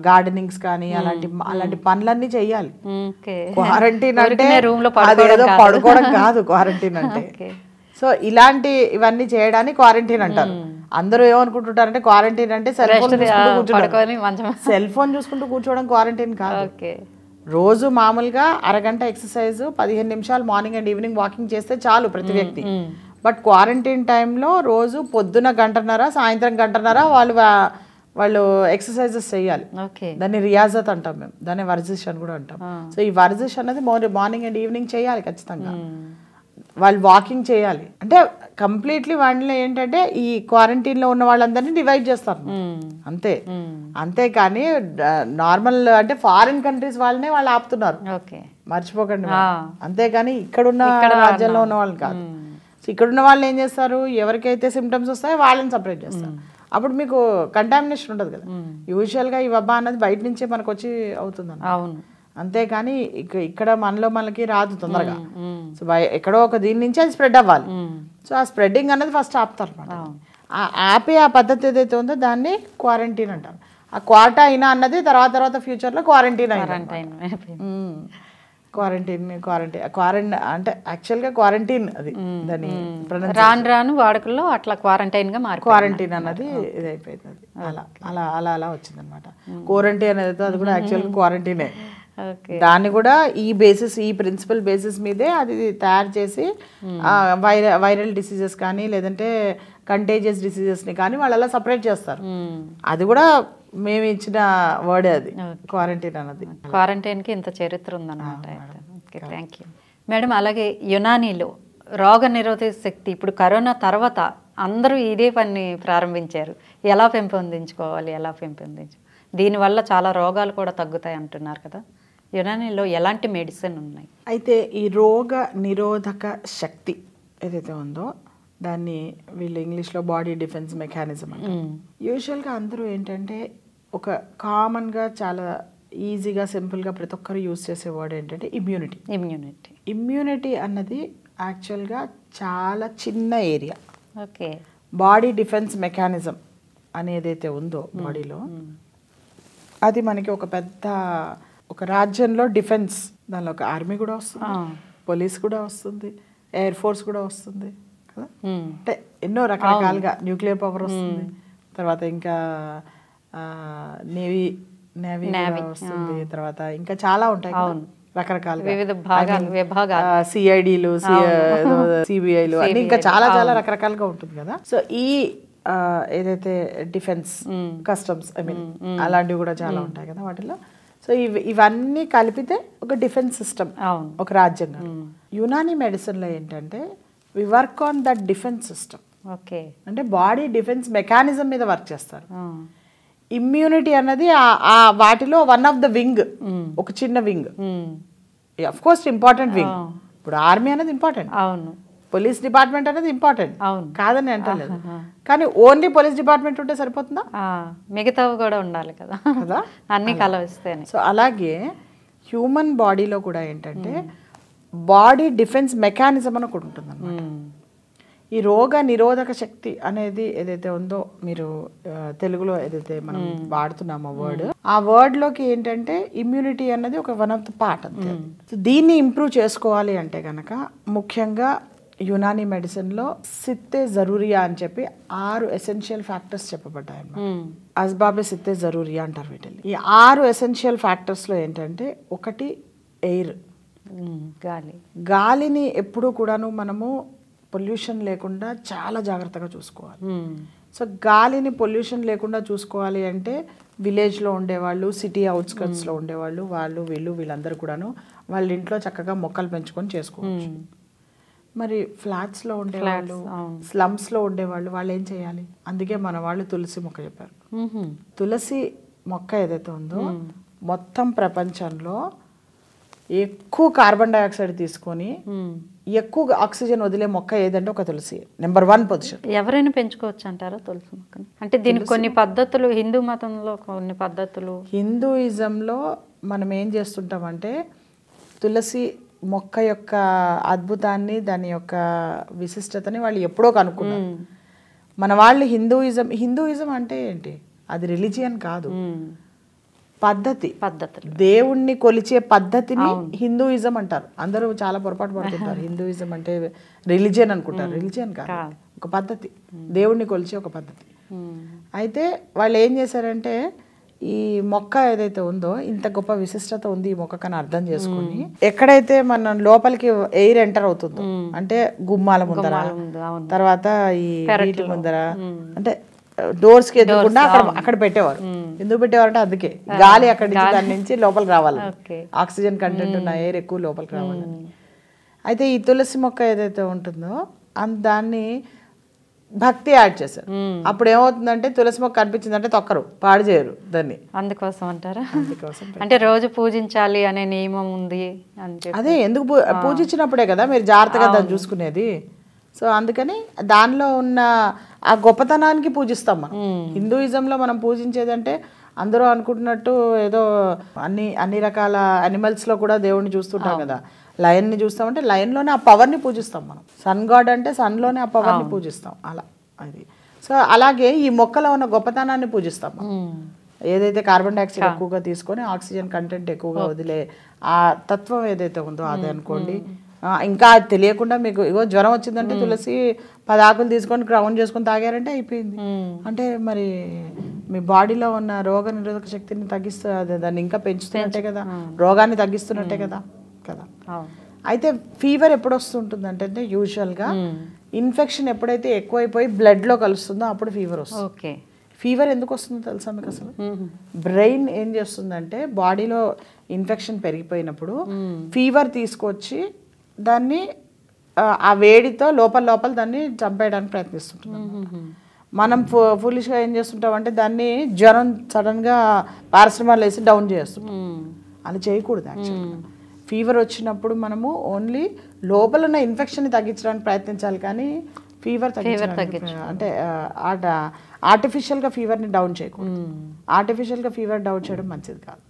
గార్డెనింగ్స్ కానీ అలాంటి పనులన్నీ చెయ్యాలి. క్వారంటైన్ అంటే అదేదో పడుకోవడం కాదు క్వారంటైన్ అంటే. సో ఇవన్నీ చేయడానికి క్వారంటైన్ అంటారు. అందరూ ఏమనుకుంటుంటారంటే క్వారంటైన్ అంటే సెల్ ఫోన్ చూసుకుంటూ కూర్చోవడం క్వారంటైన్ కాదు. రోజు మామూలుగా అరగంట ఎక్సర్సైజ్, 15 నిమిషాలు మార్నింగ్ అండ్ ఈవినింగ్ వాకింగ్ చేస్తే చాలు ప్రతి వ్యక్తి. బట్ క్వారంటైన్ టైంలో రోజు పొద్దున 1.5 గంట, సాయంత్రం 1.5 గంట వాళ్ళు ఎక్సర్సైజెస్ చేయాలి. దాన్ని రియాజత్ అంటాం మేము, దాన్ని వర్జిష్ అని కూడా అంటాం. సో ఈ వర్జిష్ అనేది మార్నింగ్ అండ్ ఈవినింగ్ చేయాలి ఖచ్చితంగా. వాళ్ళు వాకింగ్ చేయాలి. అంటే కంప్లీట్లీ వాళ్ళలో ఏంటంటే ఈ క్వారంటైన్లో ఉన్న వాళ్ళందరినీ డివైడ్ చేస్తారు అంతేకాని నార్మల్ అంటే ఫారిన్ కంట్రీస్ వాళ్ళనే వాళ్ళు ఆపుతున్నారు, మర్చిపోకండి. అంతేకాని ఇక్కడున్న రాజ్యాల్లో ఉన్న వాళ్ళు కాదు. సో ఇక్కడున్న వాళ్ళు ఏం చేస్తారు, ఎవరికైతే సిమ్టమ్స్ వస్తాయో వాళ్ళని సపరేట్ చేస్తారు. అప్పుడు మీకు కంటామినేషన్ ఉండదు కదా. యూజువల్గా ఈ వబ్బా అన్నది బయట నుంచే మనకు వచ్చి అవుతుంది, అంతేకాని ఇక్కడ మనకి రాదు తొందరగా. సో ఎక్కడో ఒక దీని నుంచి అది స్ప్రెడ్ అవ్వాలి. సో ఆ స్ప్రెడ్డింగ్ అనేది ఫస్ట్ ఆపుతారు అనమాట. ఆపే ఆ పద్ధతి ఏదైతే ఉందో దాన్ని క్వారంటైన్ అంటారు. ఆ క్వార్టా అయినా అన్నది తర్వాత ఫ్యూచర్లో క్వారంటైన్ అంటే యాక్చువల్గా క్వారంటైన్ అది దాని రాను వాడుకల్లో అట్లా క్వారంటైన్ అన్నది ఇది అయిపోయింది. అది అలా వచ్చిందనమాట. క్వారంటైన్ అనేది అది కూడా యాక్చువల్గా క్వారంటైనే. దాన్ని కూడా ఈ ప్రిన్సిపల్ బేసిస్ మీదే అది తయారు చేసి వైరల్ డిసీజెస్ కానీ లేదంటే కంటేజియస్ డిసీజెస్ని కానీ వాళ్ళు అలా సపరేట్ చేస్తారు. అది కూడా మేము ఇచ్చిన వర్డే అది, క్వారంటైన్ అన్నది. క్వారంటైన్కి ఇంత చరిత్ర ఉందన్నమాట. Okay, thank you madam. అలాగే యునానీలో రోగ నిరోధక శక్తి ఇప్పుడు కరోనా తర్వాత అందరూ ఇదే పని ప్రారంభించారు. ఎలా పెంపొందించుకోవాలి, దీనివల్ల చాలా రోగాలు కూడా తగ్గుతాయి అంటున్నారు కదా. యునానీలో ఎలాంటి మెడిసిన్ ఉన్నాయి? అయితే ఈ రోగ నిరోధక శక్తి ఏదైతే ఉందో దాన్ని వీళ్ళు ఇంగ్లీష్లో బాడీ డిఫెన్స్ మెకానిజం అంటారు. యూజువల్గా అందరూ ఏంటంటే ఒక కామన్గా చాలా ఈజీగా సింపుల్గా ప్రతి ఒక్కరు యూజ్ చేసే వర్డ్ ఏంటంటే ఇమ్యూనిటీ అన్నది యాక్చువల్గా చాలా చిన్న area. Okay. Body defence mechanism అనేదైతే ఉందో బాడీలో అది మనకి ఒక రాజ్యంలో డిఫెన్స్, దానిలో ఒక ఆర్మీ కూడా వస్తుంది, పోలీస్ కూడా వస్తుంది, ఎయిర్ ఫోర్స్ కూడా వస్తుంది కదా. అంటే ఎన్నో రకరకాలుగా న్యూక్లియర్ పవర్ వస్తుంది, తర్వాత ఇంకా నేవీ వస్తుంది, తర్వాత ఇంకా చాలా ఉంటాయి రకరకాలుగా, సిఐడిలు, సిబిఐలు అన్ని ఇంకా చాలా రకరకాలుగా ఉంటుంది కదా. సో ఈ ఏదైతే డిఫెన్స్, కస్టమ్స్, అలాంటివి కూడా చాలా ఉంటాయి కదా వాటిలో. సో ఇవన్నీ కలిపితే ఒక డిఫెన్స్ సిస్టమ్, ఒక రాజ్యాంగం. యునానీ మెడిసిన్లో ఏంటంటే we work on that defence system. Okay. అంటే బాడీ డిఫెన్స్ మెకానిజం మీద వర్క్ చేస్తారు. ఇమ్యూనిటీ అన్నది వాటిలో వన్ ఆఫ్ ద వింగ్, ఒక చిన్న wing. Of course important wing. ఇప్పుడు ఆర్మీ అనేది ఇంపార్టెంట్, పోలీస్ డిపార్ట్మెంట్ అనేది ఇంపార్టెంట్ కాదని అంటలేదు, కానీ ఓన్లీ పోలీస్ డిపార్ట్మెంట్ ఉంటే సరిపోతుందా? మిగతావి కూడా ఉండాలి కదా, అన్ని కలవస్తే. సో అలాగే హ్యూమన్ బాడీలో కూడా ఏంటంటే బాడీ డిఫెన్స్ మెకానిజం అని ఒకటి ఉంటుంది అన్నమాట. ఈ రోగ నిరోధక శక్తి అనేది ఏదైతే ఉందో, మీరు తెలుగులో ఏదైతే మనం వాడుతున్నామో వర్డ్, ఆ వర్డ్లోకి ఏంటంటే ఇమ్యూనిటీ అన్నది ఒక వన్ ఆఫ్ ద పార్ట్ అంతే. దీన్ని ఇంప్రూవ్ చేసుకోవాలి అంటే కనుక ముఖ్యంగా యునానీ మెడిసిన్లో సిత్తే జరూరియా అని చెప్పి 6 ఎసెన్షియల్ ఫ్యాక్టర్స్ చెప్పబడ్డాయి అన్నమాట. అస్బాబే సిత్తే జరూరీ అంటారు వీటిని. ఈ 6 ఎసెన్షియల్ ఫ్యాక్టర్స్లో ఏంటంటే ఒకటి ఎయిర్, గాలిని ఎప్పుడూ కూడాను మనము పొల్యూషన్ లేకుండా చాలా జాగ్రత్తగా చూసుకోవాలి. సో గాలిని పొల్యూషన్ లేకుండా చూసుకోవాలి అంటే విలేజ్లో ఉండేవాళ్ళు, సిటీ అవుట్స్కట్స్లో ఉండేవాళ్ళు, వీళ్ళందరూ కూడాను వాళ్ళ ఇంట్లో చక్కగా మొక్కలు పెంచుకొని చేసుకోవచ్చు. మరి ఫ్లాట్స్లో ఉండేవాళ్ళు, స్లమ్స్లో ఉండేవాళ్ళు, వాళ్ళు ఏం చేయాలి? అందుకే మన వాళ్ళు తులసి మొక్క చెప్పారు. తులసి మొక్క ఏదైతే ఉందో మొత్తం ప్రపంచంలో ఎక్కువ కార్బన్ డైఆక్సైడ్ తీసుకొని ఎక్కువ ఆక్సిజన్ వదిలే మొక్క ఏదంటే ఒక తులసి, నెంబర్ 1 పొజిషన్. ఎవరైనా పెంచుకోవచ్చు అంటారా తులసి మొక్కని? అంటే దీనికి కొన్ని పద్ధతులు, హిందూ మతంలో కొన్ని పద్ధతులు. హిందూయిజంలో మనం ఏం చేస్తుంటామంటే తులసి మొక్క యొక్క అద్భుతాన్ని, దాని యొక్క విశిష్టతని వాళ్ళు ఎప్పుడో కనుక్కున్నారు. మన వాళ్ళు హిందూయిజం అంటే ఏంటి? అది రిలీజియన్ కాదు, పద్ధతులు. దేవుణ్ణి కొలిచే పద్ధతిని హిందూయిజం అంటారు. అందరూ చాలా పొరపాటు పడుతుంటారు. హిందూయిజం అంటే రిలీజియన్ అనుకుంటారు. రిలీజియన్ కాదు, ఒక పద్ధతి, దేవుణ్ణి కొలిచే ఒక పద్ధతి. అయితే వాళ్ళు ఏం చేశారంటే ఈ మొక్క ఏదైతే ఉందో ఇంత గొప్ప విశిష్టత ఉంది ఈ మొక్కకని అర్థం చేసుకుని ఎక్కడైతే మన లోపలికి ఎయిర్ ఎంటర్ అవుతుందో, అంటే గుమ్మాల ముందర, తర్వాత ఈ వీటి ముందర, అంటే డోర్స్ కి ఎదురకుండా అక్కడ పెట్టేవారు. ఎందుకు పెట్టేవారు అంటే అందుకే గాలి అక్కడి నుంచి దాని నుంచి లోపలికి రావాలి, ఆక్సిజన్ కంటెంట్ ఉన్న ఎయిర్ ఎక్కువ లోపలికి రావాలని. అయితే ఈ తులసి మొక్క ఏదైతే ఉంటుందో దాన్ని భక్తి యాడ్ చేశారు. అప్పుడు ఏమవుతుందంటే తులసి మొక్క కనిపించిందంటే తొక్కరు, పాడు చేయరు దాన్ని. అందుకోసం అంటారా? అందుకోసం అంటే రోజు పూజించాలి అనే నియమం ఉంది అని చెప్పి. అదే ఎందుకు పూజించినప్పుడే కదా మీరు జాగ్రత్తగా దాన్ని చూసుకునేది. సో అందుకని దానిలో ఉన్న ఆ గొప్పతనానికి పూజిస్తాం మనం. హిందూయిజంలో మనం పూజించేదంటే అందరూ అనుకుంటున్నట్టు ఏదో అన్ని రకాల అనిమల్స్లో కూడా దేవుడిని చూస్తుంటాం కదా. లయన్ని చూస్తామంటే లయన్లోనే ఆ పవర్ని పూజిస్తాం మనం. సన్ గాడ్ అంటే సన్లోనే ఆ పవర్ని పూజిస్తాం అలా అది. సో అలాగే ఈ మొక్కలో ఉన్న గొప్పతనాన్ని పూజిస్తాం మనం. ఏదైతే కార్బన్ డైఆక్సైడ్ ఎక్కువగా తీసుకొని ఆక్సిజన్ కంటెంట్ ఎక్కువగా వదిలే ఆ తత్వం ఏదైతే ఉందో అదే అనుకోండి. ఇంకా తెలియకుండా మీకు ఇగో జ్వరం వచ్చిందంటే తులసి 10 ఆకులు తీసుకొని గ్రౌండ్ చేసుకొని తాగారంటే అయిపోయింది. అంటే మరి మీ బాడీలో ఉన్న రోగ నిరోధక శక్తిని తగ్గిస్తుంది, దాన్ని ఇంకా పెంచుతున్నట్టే కదా, రోగాన్ని తగ్గిస్తున్నట్టే కదా. అయితే ఫీవర్ ఎప్పుడు వస్తుంటుంది అంటే యూజువల్గా ఇన్ఫెక్షన్ ఎప్పుడైతే ఎక్కువైపోయి బ్లడ్లో కలుస్తుందో అప్పుడు ఫీవర్ వస్తుంది. ఫీవర్ ఎందుకు వస్తుందో తెలుసా మీకు? అసలు బ్రెయిన్ ఏం చేస్తుందంటే బాడీలో ఇన్ఫెక్షన్ పెరిగిపోయినప్పుడు ఫీవర్ తీసుకొచ్చి దాన్ని ఆ వేడితో లోపల దాన్ని చంపేయడానికి ప్రయత్నిస్తుంటుంది. మనం ఫులిష్గా ఏం చేస్తుంటాం అంటే దాన్ని జ్వరం సడన్గా పారాసిటమాల్ వేసి డౌన్ చేస్తుంటాం. అలా చేయకూడదు. యాక్చువల్గా ఫీవర్ వచ్చినప్పుడు మనము ఓన్లీ లోపల ఉన్న ఇన్ఫెక్షన్ని తగ్గించడానికి ప్రయత్నించాలి, కానీ ఫీవర్ తగ్గించడానికి అంటే ఆర్టిఫిషియల్గా ఫీవర్ని డౌన్ చేయకూడదు. ఆర్టిఫిషియల్గా ఫీవర్ డౌన్ చేయడం మంచిది కాదు.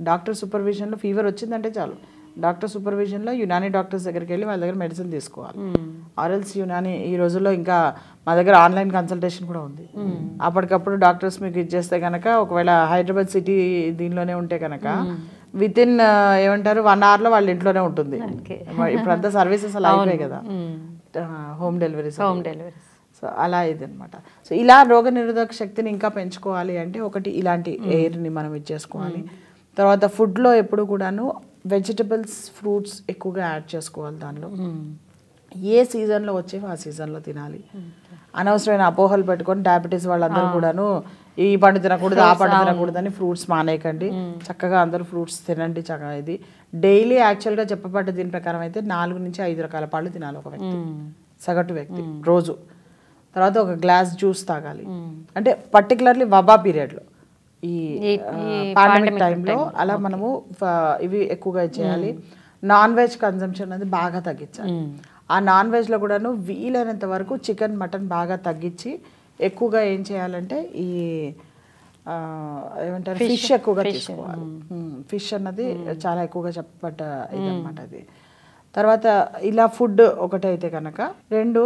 డాక్టర్ సూపర్విజన్లో ఫీవర్ వచ్చిందంటే చాలు, డాక్టర్ సూపర్విజన్లో యునానీ డాక్టర్స్ దగ్గరికి వెళ్ళి వాళ్ళ దగ్గర మెడిసిన్ తీసుకోవాలి. ఆర్ఎల్స్ యునానీ ఈ రోజుల్లో ఇంకా మా దగ్గర ఆన్లైన్ కన్సల్టేషన్ కూడా ఉంది. అప్పటికప్పుడు డాక్టర్స్ మీకు ఇచ్చేస్తే కనుక, ఒకవేళ హైదరాబాద్ సిటీ దీనిలోనే ఉంటే కనుక వితిన్ ఏమంటారు 1 hourలో వాళ్ళ ఇంట్లోనే ఉంటుంది. ఇప్పుడు అంతా సర్వీసెస్ అలా అయిపోయాయి కదా, హోమ్ డెలివరీస్. సో అలా ఇది అనమాట. సో ఇలా రోగ నిరోధక శక్తిని ఇంకా పెంచుకోవాలి అంటే ఒకటి ఇలాంటి ఎయిర్ని మనం ఇచ్చేసుకోవాలి. తర్వాత ఫుడ్లో ఎప్పుడు కూడాను వెజిటబుల్స్, ఫ్రూట్స్ ఎక్కువగా యాడ్ చేసుకోవాలి. దానిలో ఏ సీజన్లో వచ్చేవి ఆ సీజన్లో తినాలి. అనవసరమైన అపోహలు పెట్టుకొని డయాబెటీస్ వాళ్ళందరూ కూడాను ఈ పండు తినకూడదు ఆ పండు తినకూడదు అని ఫ్రూట్స్ మానేయకండి. చక్కగా అందరూ ఫ్రూట్స్ తినండి. చక్కగా ఇది డైలీ యాక్చువల్గా చెప్పబడ్డ దీని ప్రకారం అయితే 4 నుంచి 5 రకాల పళ్ళు తినాలి ఒక వ్యక్తి, సగటు వ్యక్తి రోజు. తర్వాత ఒక గ్లాస్ జ్యూస్ తాగాలి. అంటే పర్టికులర్లీ వబా పీరియడ్లో, ఈ పాండమిక్ టైంలో అలా మనము ఇవి ఎక్కువగా చేయాలి. నాన్ వెజ్ కన్జంప్షన్ అనేది బాగా తగ్గించాలి. ఆ నాన్ వెజ్లో కూడాను వీలైనంత వరకు చికెన్, మటన్ బాగా తగ్గించి ఎక్కువగా ఏం చేయాలంటే ఈ ఏమంటారు ఫిష్ ఎక్కువగా తీసుకోవాలి. ఫిష్ అన్నది చాలా ఎక్కువగా చెప్పబడ్డ ఇదన్నమాట అది. తర్వాత ఇలా ఫుడ్ ఒకటైతే కనుక, 2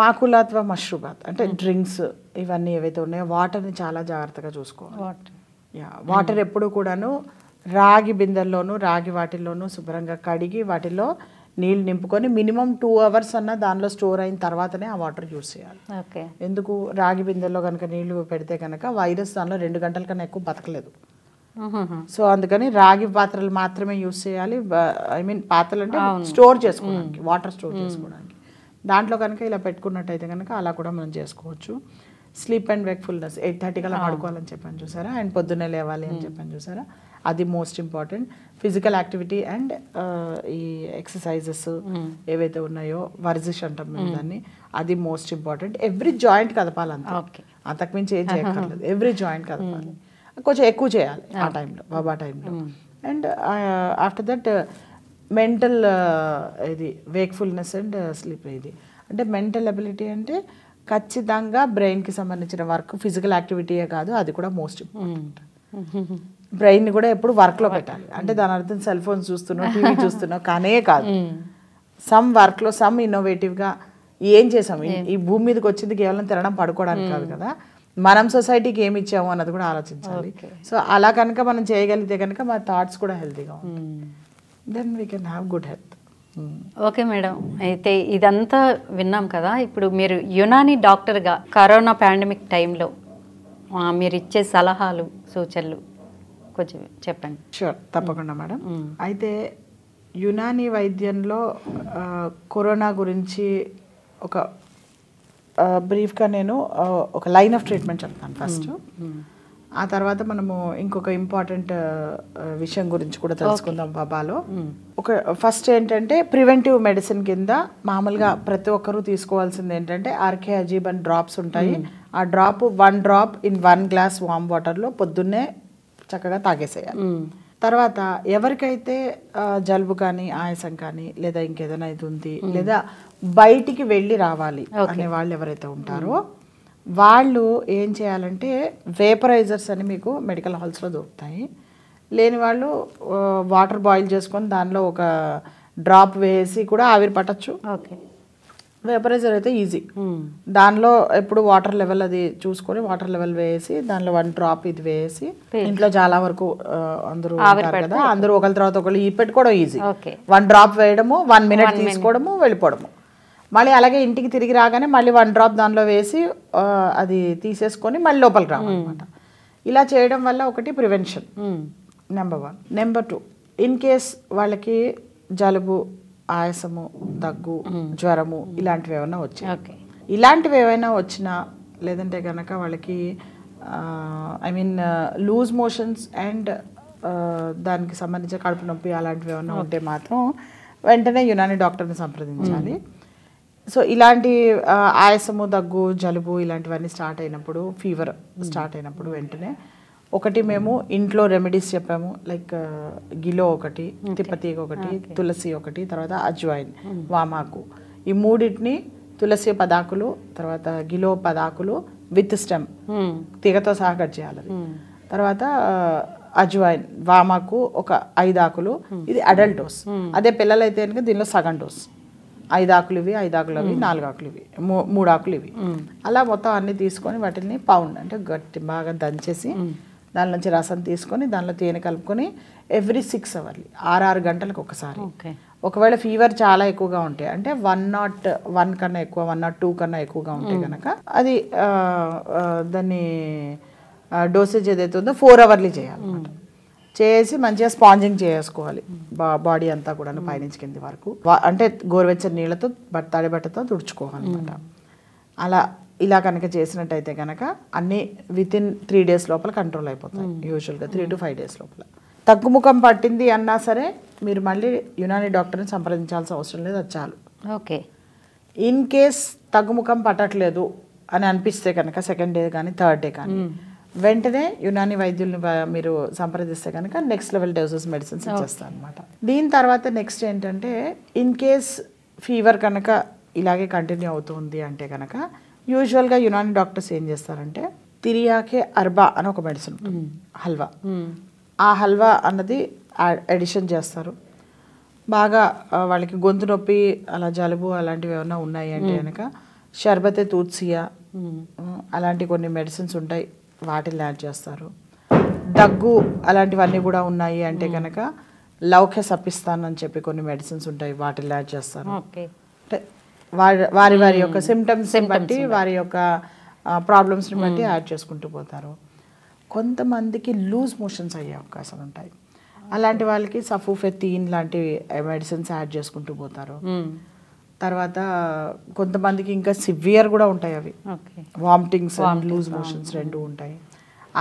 మాకులాత్వ మష్రూబాత్ అంటే డ్రింక్స్ ఇవన్నీ ఏవైతే ఉన్నాయో వాటర్ని చాలా జాగ్రత్తగా చూసుకోవాలి. వాటర్ ఎప్పుడు కూడాను రాగి బిందెల్లోనూ రాగి వాటిల్లోనూ శుభ్రంగా కడిగి వాటిలో నీళ్ళు నింపుకొని మినిమం 2 hours అన్న దానిలో స్టోర్ అయిన తర్వాతనే ఆ వాటర్ యూస్ చేయాలి. ఓకే. ఎందుకు రాగి బిందెల్లో కనుక నీళ్లు పెడితే కనుక వైరస్ దానిలో 2 గంటల కన్నా ఎక్కువ బతకలేదు. సో అందుకని రాగి పాత్రలు మాత్రమే యూస్ చేయాలి. ఐ మీన్ పాత్రలు అంటే స్టోర్ చేసుకోవడానికి, వాటర్ స్టోర్ చేసుకోవడానికి. దాంట్లో కనుక ఇలా పెట్టుకున్నట్టయితే కనుక అలా కూడా మనం చేసుకోవచ్చు. స్లీప్ అండ్ వేక్ఫుల్నెస్ 8:30 కల్లా పడుకోవాలని చెప్పాను చూసారా, అండ్ పొద్దున్నే లేవాలి అని చెప్పాను చూసారా, అది most important. Physical activity and ఈ ఎక్సర్సైజెస్ ఏవైతే ఉన్నాయో వర్జిష్ అంటాం మేము దాన్ని, అది మోస్ట్ ఇంపార్టెంట్. ఎవ్రీ జాయింట్ కదపాలంటే, అంతకుమించి ఏం చేయక్కర్లేదు. ఎవ్రీ జాయింట్ కదపాలి, కొంచెం ఎక్కువ చేయాలి ఆ టైంలో, బాబా టైంలో. అండ్ ఆఫ్టర్ దట్ మెంటల్ ఇది వేక్ఫుల్నెస్ అండ్ స్లీప్. ఇది అంటే మెంటల్ అబిలిటీ అంటే ఖచ్చితంగా బ్రెయిన్కి సంబంధించిన వర్క్, ఫిజికల్ యాక్టివిటీయే కాదు, అది కూడా మోస్ట్ ఇంపార్టెంట్. బ్రెయిన్ని కూడా ఎప్పుడు వర్క్లో పెట్టాలి. అంటే దాని అర్థం సెల్ ఫోన్స్ చూస్తున్నావు, టీవీ చూస్తున్నావు కానే కాదు. సమ్ వర్క్లో సమ్ ఇన్నోవేటివ్గా ఏం చేసాం. ఈ భూమి మీదకి వచ్చింది కేవలం తినడం పడుకోవడానికి కాదు కదా, మనం సొసైటీకి ఏమి ఇచ్చాము అన్నది కూడా ఆలోచించాలి. సో అలా కనుక మనం చేయగలిగితే కనుక మన థాట్స్ కూడా హెల్తీగా ఉంటాయి. Then we can have good health. Okay madam, అయితే ఇదంతా విన్నాం కదా. ఇప్పుడు మీరు యునానీ డాక్టర్గా కరోనా పాండమిక్ టైంలో మీరు ఇచ్చే సలహాలు సూచనలు కొంచెం చెప్పండి. షూర్, తప్పకుండా మేడం. అయితే యునానీ వైద్యంలో కరోనా గురించి ఒక బ్రీఫ్గా నేను ఒక లైన్ ఆఫ్ ట్రీట్మెంట్ చెప్తాను ఫస్ట్. ఆ తర్వాత మనము ఇంకొక ఇంపార్టెంట్ విషయం గురించి కూడా తెలుసుకుందాం బాబాలో. ఒక ఫస్ట్ ఏంటంటే ప్రివెంటివ్ మెడిసిన్ కింద మామూలుగా ప్రతి ఒక్కరూ తీసుకోవాల్సింది ఏంటంటే ఆర్కే అజీబ్ అని డ్రాప్స్ ఉంటాయి. ఆ డ్రాప్ 1 drop ఇన్ 1 glass వామ్ వాటర్లో పొద్దున్నే చక్కగా తాగేసేయాలి. తర్వాత ఎవరికైతే జలుబు కానీ ఆయాసం కానీ లేదా ఇంకేదైనా ఇది ఉంది, లేదా బయటికి వెళ్ళి రావాలి అనే వాళ్ళు ఎవరైతే ఉంటారో వాళ్ళు ఏం చేయాలంటే వేపరైజర్స్ అని మీకు మెడికల్ హాల్స్లో దొరుకుతాయి. లేని వాళ్ళు వాటర్ బాయిల్ చేసుకొని దానిలో ఒక డ్రాప్ వేసి కూడా ఆవిరి పట్టచ్చు. ఓకే. వేపరైజర్ అయితే ఈజీ. దానిలో ఎప్పుడు వాటర్ లెవెల్ అది చూసుకొని వాటర్ లెవెల్ వేసి దానిలో 1 drop ఇది వేసి, ఇంట్లో చాలా వరకు అందరూ కదా, అందరూ ఒకరి తర్వాత ఒకరు ఈ పెట్టుకోవడం ఈజీ. 1 drop వేయడము, 1 minute తీసుకోవడము, వెళ్ళిపోవడము. మళ్ళీ అలాగే ఇంటికి తిరిగి రాగానే మళ్ళీ 1 drop దానిలో వేసి అది తీసేసుకొని మళ్ళీ లోపలికి రావాలన్నమాట. ఇలా చేయడం వల్ల ఒకటి prevention, number 1. Number 2, in case వాళ్ళకి జలుబు, ఆయాసము, దగ్గు, జ్వరము ఇలాంటివి ఏమైనా వచ్చాయి, ఇలాంటివి ఏమైనా వచ్చినా లేదంటే కనుక వాళ్ళకి I mean loose motions and దానికి సంబంధించిన కడుపు నొప్పి అలాంటివి ఏమైనా ఉంటే మాత్రం వెంటనే యునానీ డాక్టర్ని సంప్రదించాలి. సో ఇలాంటి ఆయాసము, దగ్గు, జలుబు ఇలాంటివన్నీ స్టార్ట్ అయినప్పుడు, ఫీవర్ స్టార్ట్ అయినప్పుడు వెంటనే ఒకటి మేము ఇంట్లో రెమెడీస్ చెప్పాము. లైక్ గిలో ఒకటి, తిప్పతీగ ఒకటి, తులసి ఒకటి, తర్వాత అజ్వాయిన్, వామాకు, ఈ మూడింటిని తులసి పదాకులు, తర్వాత గిలో పదాకులు విత్ స్టెమ్ తీగతో సహా కట్ చేయాలి. తర్వాత అజ్వాయిన్, వామాకు ఒక 5 ఆకులు, ఇది అడల్ట్ డోస్. అదే పిల్లలైతే కనుక దీనిలో సగం డోస్, 5 ఆకులు ఇవి, 5 ఆకులు అవి, 4 ఆకులు ఇవి, 3 ఆకులు ఇవి. అలా మొత్తం అన్ని తీసుకొని వాటిని పౌండ్ అంటే గట్టి బాగా దంచేసి దాని నుంచి రసం తీసుకొని దానిలో తేనె కలుపుకొని ఎవ్రీ 6 hours 6 గంటలకు ఒకసారి. ఒకవేళ ఫీవర్ చాలా ఎక్కువగా ఉంటే అంటే 101 కన్నా ఎక్కువ, 102 కన్నా ఎక్కువగా ఉంటే కనుక అది దాన్ని డోసేజ్ ఏదైతే ఉందో 4 hours చేయాలన్నమాట. చేసి మంచిగా స్పాంజింగ్ చేసుకోవాలి బాడీ అంతా కూడా పైనుంచి కింది వరకు. అంటే గోరువెచ్చని నీళ్ళతో తడి బట్టతో తుడుచుకోవాలన్నమాట. అలా ఇలా కనుక చేసినట్టయితే కనుక అన్నీ వితిన్ 3 days లోపల కంట్రోల్ అయిపోతాయి. యూజువల్గా 3 to 5 days లోపల. తగ్గుముఖం పట్టింది అన్నా సరే మీరు మళ్ళీ యునానీ డాక్టర్ని సంప్రదించాల్సిన అవసరం లేదు, అది చాలు. ఓకే. ఇన్ కేస్ తగ్గుముఖం పట్టట్లేదు అని అనిపిస్తే కనుక 2nd day కానీ 3rd day కానీ వెంటనే యునానీ వైద్యుల్ని మీరు సంప్రదిస్తే కనుక నెక్స్ట్ లెవెల్ డోసెస్ మెడిసిన్స్ ఇచ్చేస్తాను అనమాట. దీని తర్వాత నెక్స్ట్ ఏంటంటే ఇన్ కేస్ ఫీవర్ కనుక ఇలాగే కంటిన్యూ అవుతుంది అంటే కనుక యూజువల్గా యునానీ డాక్టర్స్ ఏం చేస్తారంటే తిరియాకే అర్బా అని ఒక మెడిసిన్ ఉంటుంది, హల్వా. ఆ హల్వా అన్నది ఎడిషన్ చేస్తారు. బాగా వాళ్ళకి గొంతు నొప్పి అలా జలుబు అలాంటివి ఏమైనా ఉన్నాయి అంటే కనుక షర్బతే తూత్సియా అలాంటి కొన్ని మెడిసిన్స్ ఉంటాయి, వాటిని యాడ్ చేస్తారు. దగ్గు అలాంటివన్నీ కూడా ఉన్నాయి అంటే కనుక లౌక్య సపిస్తాన్ అని చెప్పి కొన్ని మెడిసిన్స్ ఉంటాయి, వాటిల్లో యాడ్ చేస్తారు. ఓకే. అంటే వారి వారి యొక్క సిమ్టమ్స్ బట్టి వారి యొక్క ప్రాబ్లమ్స్ని బట్టి యాడ్ చేసుకుంటూ పోతారు. కొంతమందికి లూజ్ మోషన్స్ అయ్యే అవకాశాలు ఉంటాయి. అలాంటి వాళ్ళకి సఫుఫెతీన్ లాంటి మెడిసిన్స్ యాడ్ చేసుకుంటూ పోతారు. తర్వాత కొంతమందికి ఇంకా సివియర్ కూడా ఉంటాయి అవి, వామిటింగ్స్ లూజ్ మోషన్స్ రెండు ఉంటాయి.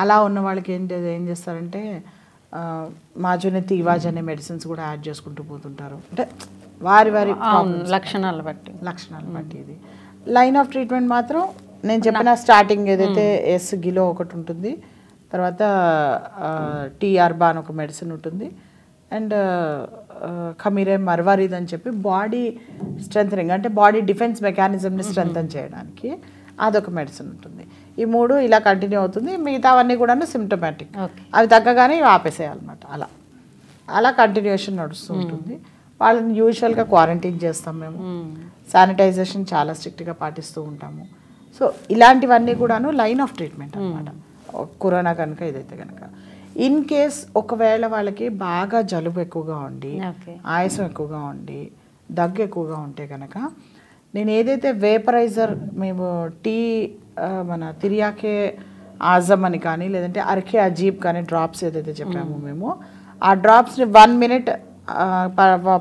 అలా ఉన్న వాళ్ళకి ఏం చేస్తారంటే మాజోనెత్తి ఇవాజ్ అనే మెడిసిన్స్ కూడా యాడ్ చేసుకుంటూ పోతుంటారు. అంటే వారి వారి లక్షణాలు బట్టి ఇది లైన్ ఆఫ్ ట్రీట్మెంట్ మాత్రం నేను చెప్పిన స్టార్టింగ్ ఏదైతే ఎస్ గిలో ఒకటి ఉంటుంది, తర్వాత టీఆర్బా అని ఒక మెడిసిన్ ఉంటుంది, అండ్ ఖమీరే మర్వారిద్ అని చెప్పి బాడీ స్ట్రెంథనింగ్ అంటే బాడీ డిఫెన్స్ మెకానిజంని స్ట్రెంథన్ చేయడానికి అదొక మెడిసిన్ ఉంటుంది. ఈ 3 ఇలా కంటిన్యూ అవుతుంది. మిగతావన్నీ కూడా సిమ్టమాటిక్, అవి తగ్గగానే ఆపేసేయాలన్నమాట. అలా కంటిన్యూషన్ నడుస్తూ ఉంటుంది. వాళ్ళని యూజువల్గా క్వారంటైన్ చేస్తాం మేము, శానిటైజేషన్ చాలా స్ట్రిక్ట్గా పాటిస్తూ ఉంటాము. సో ఇలాంటివన్నీ కూడాను లైన్ ఆఫ్ ట్రీట్మెంట్ అన్నమాట. కరోనా కనుక ఇదైతే కనుక ఇన్ కేస్ ఒకవేళ వాళ్ళకి బాగా జలుబు ఎక్కువగా ఉండి, ఆయాసం ఎక్కువగా ఉండి, దగ్గు ఎక్కువగా ఉంటే కనుక నేను ఏదైతే వేపరైజర్ మేము మన తిరియాకే ఆజమ్ అని కానీ లేదంటే అర్కే అజీబ్ కానీ డ్రాప్స్ ఏదైతే చెప్పామో మేము ఆ డ్రాప్స్ని 1 minute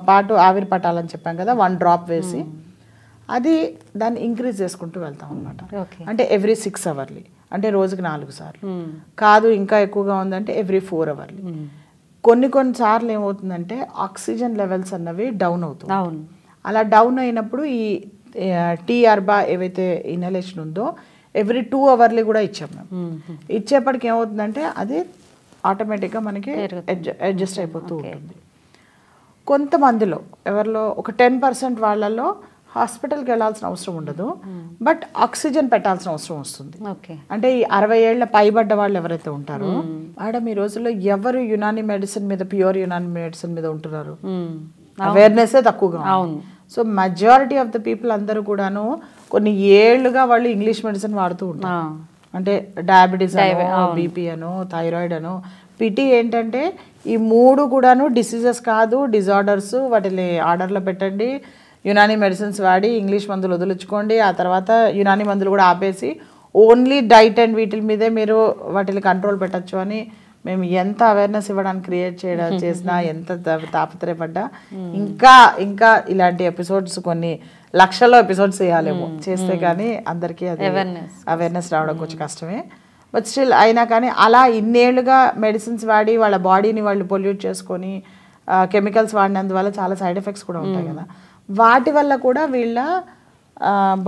పాటు ఆవిరి పట్టాలని చెప్పాం కదా, 1 drop వేసి అది దాన్ని ఇంక్రీజ్ చేసుకుంటూ వెళ్తాం అనమాట. అంటే ఎవ్రీ 6 hours, అంటే రోజుకి 4 సార్లు కాదు, ఇంకా ఎక్కువగా ఉందంటే ఎవ్రీ 4 hours. కొన్నిసార్లు ఏమవుతుందంటే ఆక్సిజన్ లెవెల్స్ అన్నవి డౌన్ అవుతుంది. అలా డౌన్ అయినప్పుడు ఈ టీఆర్బా ఏవైతే ఇన్హలేషన్ ఉందో ఎవ్రీ 2 hours కూడా ఇచ్చాం మేము. ఇచ్చేప్పటికి ఏమవుతుందంటే అది ఆటోమేటిక్గా మనకి అడ్జస్ట్ అయిపోతూ ఉంటుంది. కొంతమందిలో ఎవరిలో ఒక 10% వాళ్ళలో హాస్పిటల్కి వెళ్ళాల్సిన అవసరం ఉండదు, బట్ ఆక్సిజన్ పెట్టాల్సిన అవసరం వస్తుంది. అంటే ఈ 60 ఏళ్ల పైబడ్డ వాళ్ళు ఎవరైతే ఉంటారో మేడం ఈ రోజుల్లో ఎవరు యునాని మెడిసిన్ మీద, ప్యూర్ యునాని మెడిసిన్ మీద ఉంటున్నారు, అవేర్నెస్ తక్కువగా. So majority of the people అందరూ కూడాను కొన్ని ఏళ్లుగా వాళ్ళు ఇంగ్లీష్ మెడిసిన్ వాడుతూ ఉంటారు. అంటే డయాబెటీస్ అనో, బీపీ అనో, థైరాయిడ్ అనో. పిటి ఏంటంటే ఈ 3 కూడాను డిసీజెస్ కాదు, డిజార్డర్స్. వాటిని ఆర్డర్లో పెట్టండి, యునాని మెడిసిన్స్ వాడి ఇంగ్లీష్ మందులు వదిలించుకోండి, ఆ తర్వాత యునాని మందులు కూడా ఆపేసి ఓన్లీ డైట్ అండ్ వీటి మీదే మీరు వాటిని కంట్రోల్ పెట్టచ్చు అని మేము ఎంత అవేర్నెస్ ఇవ్వడానికి క్రియేట్ చేసినా, ఎంత తాపత్రయపడ్డా ఇంకా ఇలాంటి ఎపిసోడ్స్ కొన్ని లక్షల్లో ఎపిసోడ్స్ చేయాలేమో, చేస్తే కానీ అందరికీ అది అవేర్నెస్ రావడం కొంచెం కష్టమే. బట్ స్టిల్ అయినా కానీ అలా ఇన్నేళ్లుగా మెడిసిన్స్ వాడి వాళ్ళ బాడీని వాళ్ళు పొల్యూట్ చేసుకొని కెమికల్స్ వాడినందువల్ల చాలా సైడ్ ఎఫెక్ట్స్ కూడా ఉంటాయి కదా, వాటి వల్ల కూడా వీళ్ళ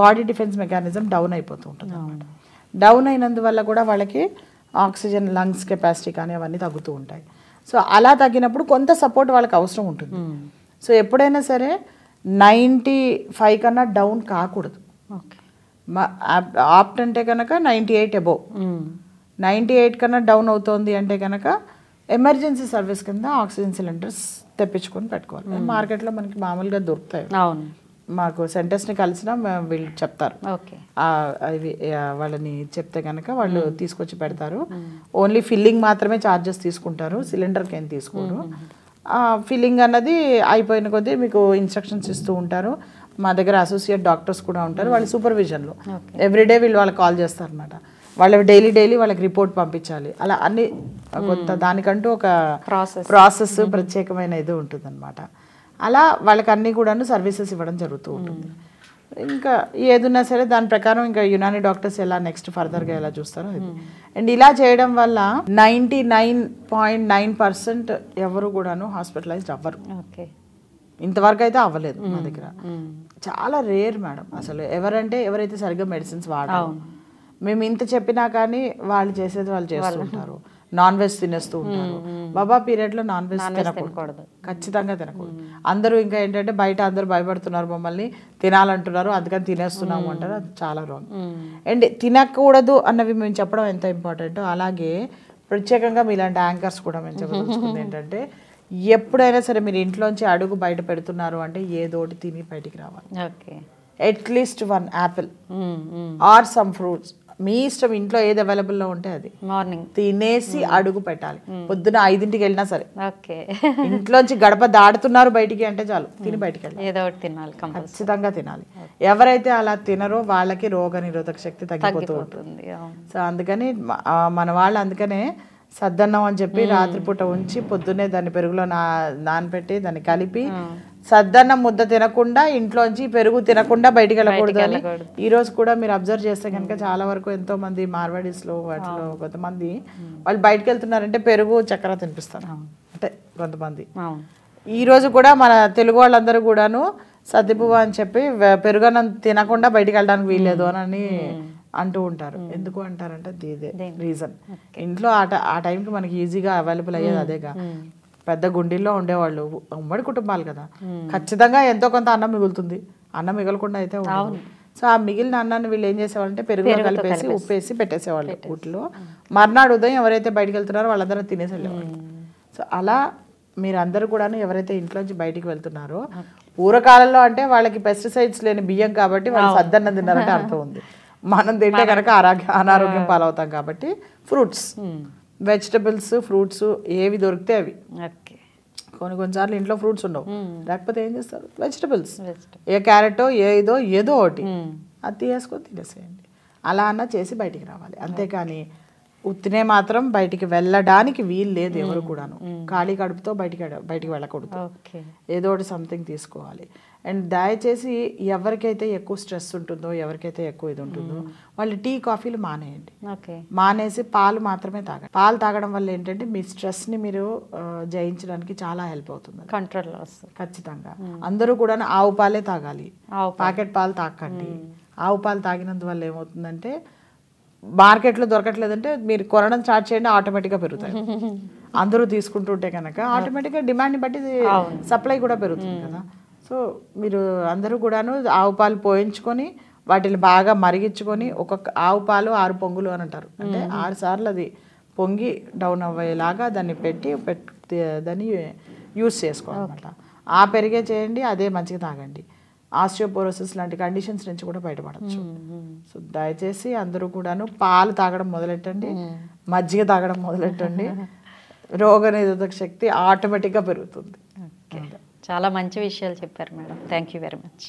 బాడీ డిఫెన్స్ మెకానిజం డౌన్ అయిపోతూ ఉంటుంది అన్నమాట. డౌన్ అయినందువల్ల కూడా వాళ్ళకి ఆక్సిజన్ లంగ్స్ కెపాసిటీ కానీ అవన్నీ తగ్గుతూ ఉంటాయి. సో అలా తగ్గినప్పుడు కొంత సపోర్ట్ వాళ్ళకి అవసరం ఉంటుంది. సో ఎప్పుడైనా సరే 95 కన్నా డౌన్ కాకూడదు. ఆప్ట్ అంటే కనుక 98 above. 98 కన్నా డౌన్ అవుతోంది అంటే కనుక ఎమర్జెన్సీ సర్వీస్ కింద ఆక్సిజన్ సిలిండర్స్ తెప్పించుకొని పెట్టుకోవాలి. మార్కెట్లో మనకి మామూలుగా దొరుకుతాయి. మాకు సెంటర్స్ని కలిసినా వీళ్ళు చెప్తారు, ఇవి వాళ్ళని చెప్తే కనుక వాళ్ళు తీసుకొచ్చి పెడతారు. ఓన్లీ ఫిల్లింగ్ మాత్రమే ఛార్జెస్ తీసుకుంటారు, సిలిండర్కి ఏం తీసుకోరు. ఫిల్లింగ్ అన్నది అయిపోయిన కొద్దీ మీకు ఇన్స్ట్రక్షన్స్ ఇస్తూ ఉంటారు. మా దగ్గర అసోసియేట్ డాక్టర్స్ కూడా ఉంటారు, వాళ్ళ సూపర్విజన్లో ఎవ్రీడే వీళ్ళు వాళ్ళకి కాల్ చేస్తారు అనమాట. వాళ్ళు డైలీ వాళ్ళకి రిపోర్ట్ పంపించాలి. అలా అన్ని కొంత దానికంటూ ఒక ప్రాసెస్ ప్రత్యేకమైన ఇది ఉంటుంది అనమాట. అలా వాళ్ళకి అన్నీ కూడాను సర్వీసెస్ ఇవ్వడం జరుగుతూ ఉంటుంది. ఇంకా ఏదున్నా సరే దాని ప్రకారం ఇంకా యునాని డాక్టర్స్ ఎలా నెక్స్ట్ ఫర్దర్గా ఎలా చూస్తారో ఇది. అండ్ ఇలా చేయడం వల్ల 99.9% ఎవరు కూడాను హాస్పిటలైజ్డ్ అవ్వరు. ఇంతవరకు అయితే అవ్వలేదు మా దగ్గర. చాలా రేర్ మేడం అసలు ఎవరైతే సరిగ్గా మెడిసిన్స్ వాడరు. మేము ఇంత చెప్పినా కానీ వాళ్ళు చేసేది వాళ్ళు చేస్తుంటారు. నాన్ వెజ్ తినేస్తూ ఉంటారు. బాబా పీరియడ్లో నాన్ వెజ్ తినకూడదు, ఖచ్చితంగా తినకూడదు. అందరూ ఇంకా ఏంటంటే బయట అందరూ భయపడుతున్నారు, మమ్మల్ని తినాలంటున్నారు, అందుకని తినేస్తున్నాము అంటారు. అది చాలా రాంగ్. అండ్ తినకూడదు అన్నవి మేము చెప్పడం ఎంత ఇంపార్టెంటో అలాగే ప్రత్యేకంగా మీలాంటి యాంకర్స్ కూడా మేము చెప్పదలుచుకుంది ఏంటంటే ఎప్పుడైనా సరే మీరు ఇంట్లోంచి అడుగు బయట పెడుతున్నారు అంటే ఏదోటి తిని బయటికి రావాలి. At least 1 apple or some fruits. మీ ఇష్టం, ఇంట్లో ఏది అవైలబుల్లో ఉంటే అది మార్నింగ్ తినేసి అడుగు పెట్టాలి. పొద్దున 5ంటికి వెళ్ళినా సరే, ఓకే, ఇంట్లోంచి గడప దాడుతున్నారు బయటికి అంటే చాలు తిని బయటికి వెళ్ళాలి. ఏదో ఒకటి తినాలి, ఖచ్చితంగా తినాలి. ఎవరైతే అలా తినరో వాళ్ళకి రోగ నిరోధక శక్తి తగ్గిపోతూ ఉంటుంది. సో అందుకని మన వాళ్ళు అందుకనే సద్దన్నం అని చెప్పి రాత్రిపూట ఉంచి పొద్దున్నే దాన్ని పెరుగులో నానపెట్టి దాన్ని కలిపి, సద్దన్నం ముద్ద తినకుండా ఇంట్లోంచి పెరుగు తినకుండా బయటికి వెళ్ళకూడదు అని ఈ రోజు కూడా మీరు అబ్జర్వ్ చేస్తే కనుక చాలా వరకు ఎంతో మంది మార్వాడీస్లో వాటిలో కొంతమంది వాళ్ళు బయటకు వెళ్తున్నారంటే పెరుగు చక్కెర తినిపిస్తారు అంటే కొంతమంది. ఈ రోజు కూడా మన తెలుగు వాళ్ళందరూ కూడాను సద్దిపువ్వ అని చెప్పి పెరుగన్నం తినకుండా బయటికి వెళ్ళడానికి వీల్లేదు అని అంటూ ఉంటారు. ఎందుకు అంటారంటే ఇదే రీజన్. ఇంట్లో ఆ టైంకి మనకి ఈజీగా అవైలబుల్ అయ్యేది అదేగా. పెద్ద గుండీల్లో ఉండేవాళ్ళు, ఉమ్మడి కుటుంబాలు కదా, ఖచ్చితంగా ఎంతో కొంత అన్నం మిగులుతుంది. అన్నం మిగలకుండా అయితే ఉండదు. సో ఆ మిగిలిన అన్నాన్ని వీళ్ళు ఏం చేసేవాళ్ళంటే పెరుగులో కలిపేసి ఉప్పేసి పెట్టేసేవాళ్ళు ఊటిలో. మర్నాడు ఉదయం ఎవరైతే బయటకు వెళ్తున్నారో వాళ్ళందరూ తినేసి వెళ్ళేవాళ్ళు. సో అలా మీరందరూ కూడా ఎవరైతే ఇంట్లోంచి బయటికి వెళ్తున్నారో, పూర్వకాలంలో అంటే వాళ్ళకి పెస్టిసైడ్స్ లేని బియ్యం కాబట్టి వాళ్ళు సద్దన్నం తిన్నారంటే అర్థం ఉంది. మనం తింటే కనుక అనారోగ్యం పాలవుతాం కాబట్టి ఫ్రూట్స్, వెజిటబుల్స్, ఫ్రూట్స్ ఏవి దొరికితే అవి. కొన్నిసార్లు ఇంట్లో ఫ్రూట్స్ ఉండవు, లేకపోతే ఏం చేస్తారు వెజిటబుల్స్, ఏ క్యారెటో ఏదో ఒకటి అది తీసుకొని తినేసేయండి. అలా అన్నా చేసి బయటికి రావాలి. అంతేకాని ఉత్తినే మాత్రం బయటికి వెళ్ళడానికి వీలు లేదు ఎవరు కూడాను. ఖాళీ కడుపుతో బయటికి వెళ్ళకూడదు, ఏదో ఒకటి సంథింగ్ తీసుకోవాలి. అండ్ దయచేసి ఎవరికైతే ఎక్కువ స్ట్రెస్ ఉంటుందో, ఎవరికైతే ఎక్కువ ఇది ఉంటుందో వాళ్ళు టీ కాఫీలు మానేయండి. మానేసి పాలు మాత్రమే తాగండి. పాలు తాగడం వల్ల ఏంటంటే మీ స్ట్రెస్ని మీరు జయించడానికి చాలా హెల్ప్ అవుతుంది, కంట్రోల్లో వస్తుంది ఖచ్చితంగా. అందరూ కూడా ఆవు పాలే తాగాలి, ప్యాకెట్ పాలు తాకండి. ఆవు పాలు తాగినందువల్ల ఏమవుతుందంటే మార్కెట్లో దొరకట్లేదంటే మీరు కొనడం స్టార్ట్ చేయండి, ఆటోమేటిక్గా పెరుగుతాయి. అందరూ తీసుకుంటుంటే కనుక ఆటోమేటిక్గా డిమాండ్ని బట్టి సప్లై కూడా పెరుగుతుంది కదా. సో మీరు అందరూ కూడాను ఆవు పాలు పోయించుకొని వాటిని బాగా మరిగించుకొని, ఒక్కొక్క ఆవు పాలు 6 పొంగులు అని అంటారు, అంటే 6 సార్లు అది పొంగి డౌన్ అవ్వేలాగా దాన్ని దాన్ని యూస్ చేసుకోవాలన్నమాట. ఆ పెరిగే చేయండి, అదే మంచిగా తాగండి. ఆస్టియోపోరోసిస్ లాంటి కండిషన్స్ నుంచి కూడా బయటపడచ్చు. సో దయచేసి అందరూ కూడాను పాలు తాగడం మొదలెట్టండి, మజ్జిగ తాగడం మొదలెట్టండి. రోగ నిరోధక శక్తి ఆటోమేటిక్గా పెరుగుతుంది. చాలా మంచి విషయాలు చెప్పారు madam. Thank you very much.